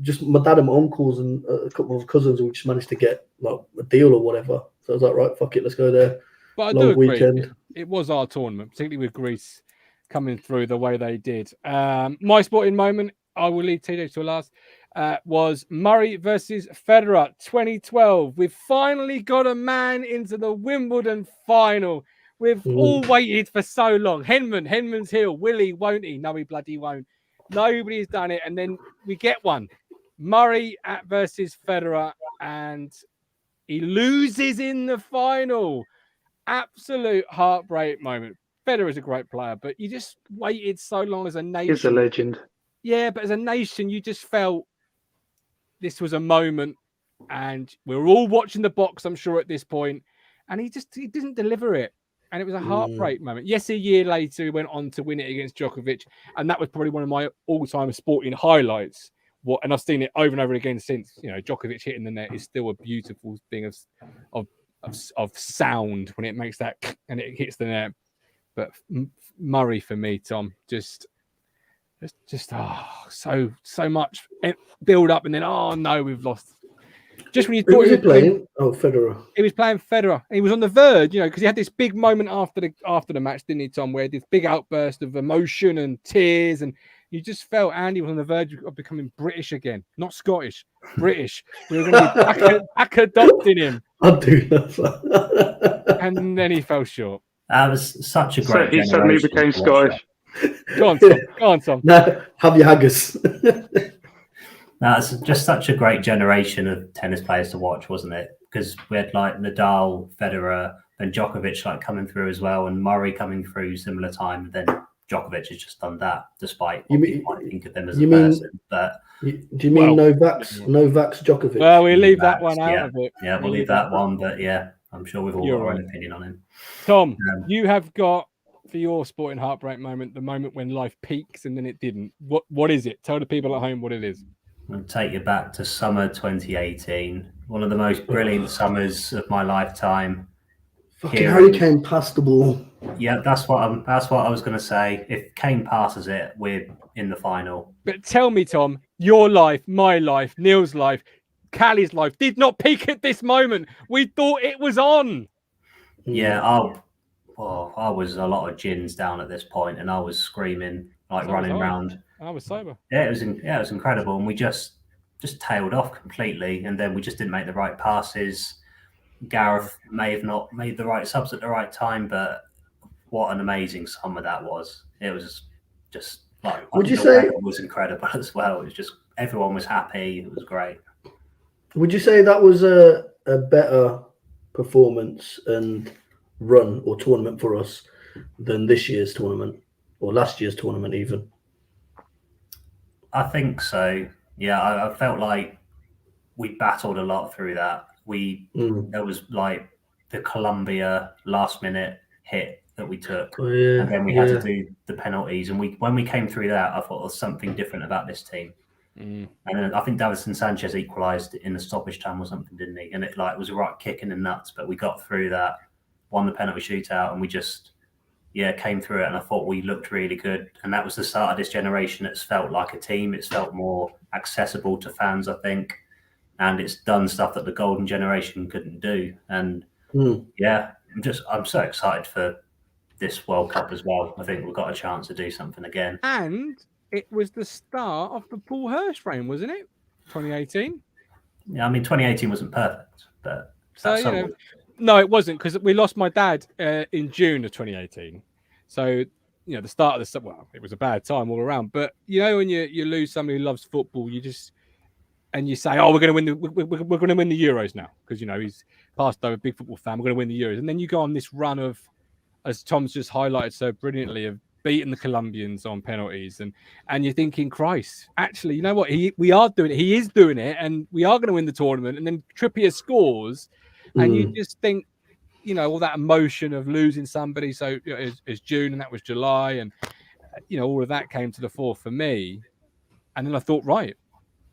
Just my dad and my uncles and a couple of cousins who just managed to get like a deal or whatever. So I was like, right, fuck it, let's go there. But I Long do agree. weekend. It was our tournament, particularly with Greece coming through the way they did. My sporting moment, I will leave TJ to last, was Murray versus Federer 2012. We've finally got a man into the Wimbledon final. We've all waited for so long. Henman's heel. Will he? Won't he? No, he bloody won't. Nobody's done it. And then we get one. Murray versus Federer. And he loses in the final. Absolute heartbreak moment. Federer's a great player, but you just waited so long as a nation. He's a legend. Yeah, but as a nation, you just felt this was a moment. And we were all watching the box, I'm sure, at this point. And he didn't deliver it. And it was a heartbreak moment. Yes, a year later, he went on to win it against Djokovic. And that was probably one of my all-time sporting highlights. And I've seen it over and over again since. Djokovic hitting the net is still a beautiful thing of sound when it makes that and it hits the net. But Murray for me, Tom, just so much build up and then no, we've lost. Just when you thought Who was he playing? Federer. He was playing Federer. And he was on the verge, because he had this big moment after the match, didn't he, Tom? Where he had this big outburst of emotion and tears, and you just felt Andy was on the verge of becoming British again, not Scottish, British. We were going to be back adopting him. I do love that. And then he fell short. That was such a great. So he suddenly became Scottish. Go on, Tom. No, have your haggis. That's just such a great generation of tennis players to watch, wasn't it? Because we had like Nadal, Federer, and Djokovic coming through as well, and Murray coming through similar time. And then Djokovic has just done that, despite what you might think of them as a person. But do you mean Novak's Djokovic? Well, we leave that one out of it. Yeah, we'll leave that one. But yeah, I'm sure we've all got our own opinion on him. Tom, you have got for your sporting heartbreak moment, the moment when life peaks and then it didn't. What is it? Tell the people at home what it is. I'll take you back to summer 2018, one of the most brilliant summers of my lifetime. Fucking Harry Kane passed the ball. Yeah, that's what I was going to say. If Kane passes it, we're in the final. But tell me, Tom, your life, my life, Neil's life, Kally's life did not peak at this moment. We thought it was on. Yeah, I was a lot of gins down at this point, and I was screaming, running around. I was sober. Yeah, it was incredible, and we just tailed off completely, and then we just didn't make the right passes. Gareth may have not made the right subs at the right time, but what an amazing summer that was. It was just would you say it was incredible as well? It was just everyone was happy. It was great. Would you say that was a better performance and run or tournament for us than this year's tournament or last year's tournament even? I think so. Yeah, I felt like we battled a lot through that. There was like the Colombia last minute hit that we took, and then we had to do the penalties. And when we came through that, I thought there was something different about this team. And then I think Davinson Sanchez equalised in the stoppage time or something, didn't he? And it was a right kick in the nuts, but we got through that, won the penalty shootout, and we just came through it. And I thought we looked really good. And that was the start of this generation. It's felt like a team. It's felt more accessible to fans, I think. And it's done stuff that the golden generation couldn't do. And I'm so excited for this World Cup as well. I think we've got a chance to do something again. And it was the start of the Paul Hirsch reign, wasn't it? 2018. Yeah, I mean 2018 wasn't perfect, but no, it wasn't, because we lost my dad in June of 2018. So the start of it was a bad time all around. But when you lose somebody who loves football, you just. And you say, we're going to win the Euros now because he's passed over, big football fan. We're going to win the Euros, and then you go on this run of, as Tom's just highlighted so brilliantly, of beating the Colombians on penalties, and you're thinking, Christ, actually, you know what? We are doing it. He is doing it, and we are going to win the tournament. And then Trippier scores, and you just think, all that emotion of losing somebody. So it's June and that was July, and all of that came to the fore for me. And then I thought, right,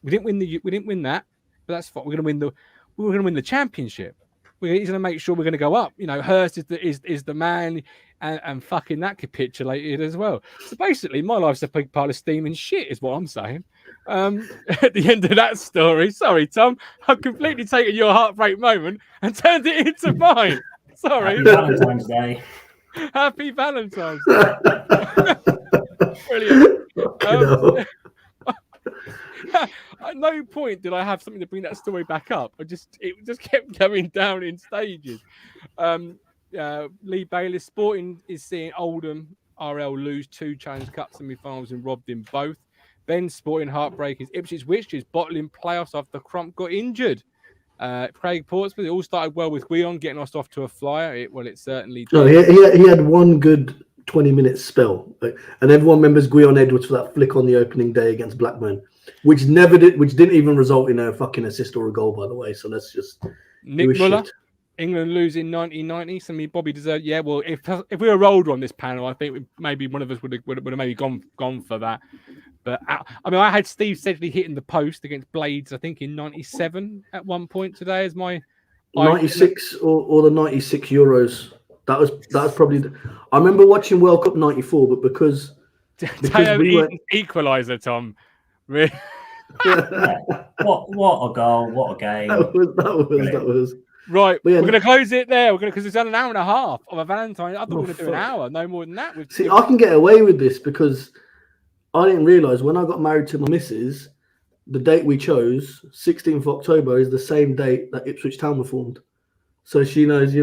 we didn't win that, but that's fine. We're going to win the championship. He's going to make sure we're going to go up. Hurst is the man, and fucking that capitulated as well. So basically, my life's a big pile of steam and shit, is what I'm saying. At the end of that story, sorry, Tom, I've completely taken your heartbreak moment and turned it into mine. Sorry. Happy Valentine's Day. Happy Valentine's Day. Brilliant. At no point did I have something to bring that story back up. It just kept going down in stages. Lee Bayliss Sporting is seeing Oldham RL lose 2 Challenge Cup semi-finals and robbed in both. Ben's Sporting Heartbreak is Ipswich, which is bottling playoffs after Crump got injured. Craig Portsmouth, it all started well with Guion getting us off to a flyer. It certainly did. No, he had one good 20-minute spell, and everyone remembers Guion Edwards for that flick on the opening day against Blackburn, which didn't even result in a fucking assist or a goal, by the way. So let's just Nick Muller, England losing 1990. So Bobby deserved. Yeah, well, if we were rolled on this panel, I think maybe one of us would have maybe gone for that. But I had Steve Sedgley hitting the post against Blades, I think in 97 at one point today as my 96 or the 96 Euros. That was probably. I remember watching World Cup '94, but because we were equaliser, Tom. Really? What a goal! What a game! That was. Right, we're going to close it there. Because it's done an hour and a half of a Valentine. I thought we were going to do an hour, no more than that. See, I can get away with this because I didn't realise when I got married to my missus, the date we chose, 16th of October, is the same date that Ipswich Town were formed. So she knows,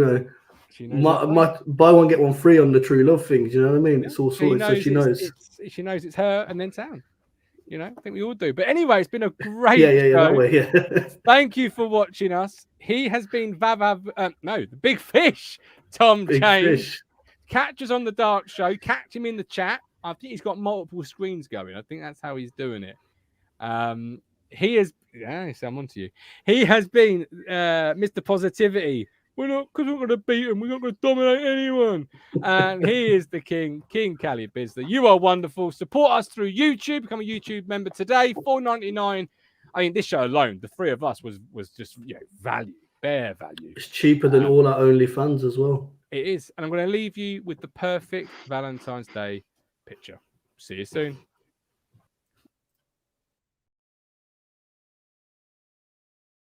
my buy one get one free on the true love things. You know what I mean? It's all sorted, so she knows. She knows it's her and then Town. I think we all do. But anyway, it's been a great show. Thank you for watching us. He has been the Big Fish, Tom James. Catch us on the Dark Show. Catch him in the chat. I think he's got multiple screens going. I think that's how he's doing it. He is. Yeah, I'm on to you. He has been Mr. Positivity. We're not going to beat him. We're not going to dominate anyone. And he is the King Kally Bizzler. You are wonderful. Support us through YouTube. Become a YouTube member today. $4.99. I mean, this show alone, the three of us was just value, bare value. It's cheaper than all our OnlyFans as well. It is. And I'm going to leave you with the perfect Valentine's Day picture. See you soon.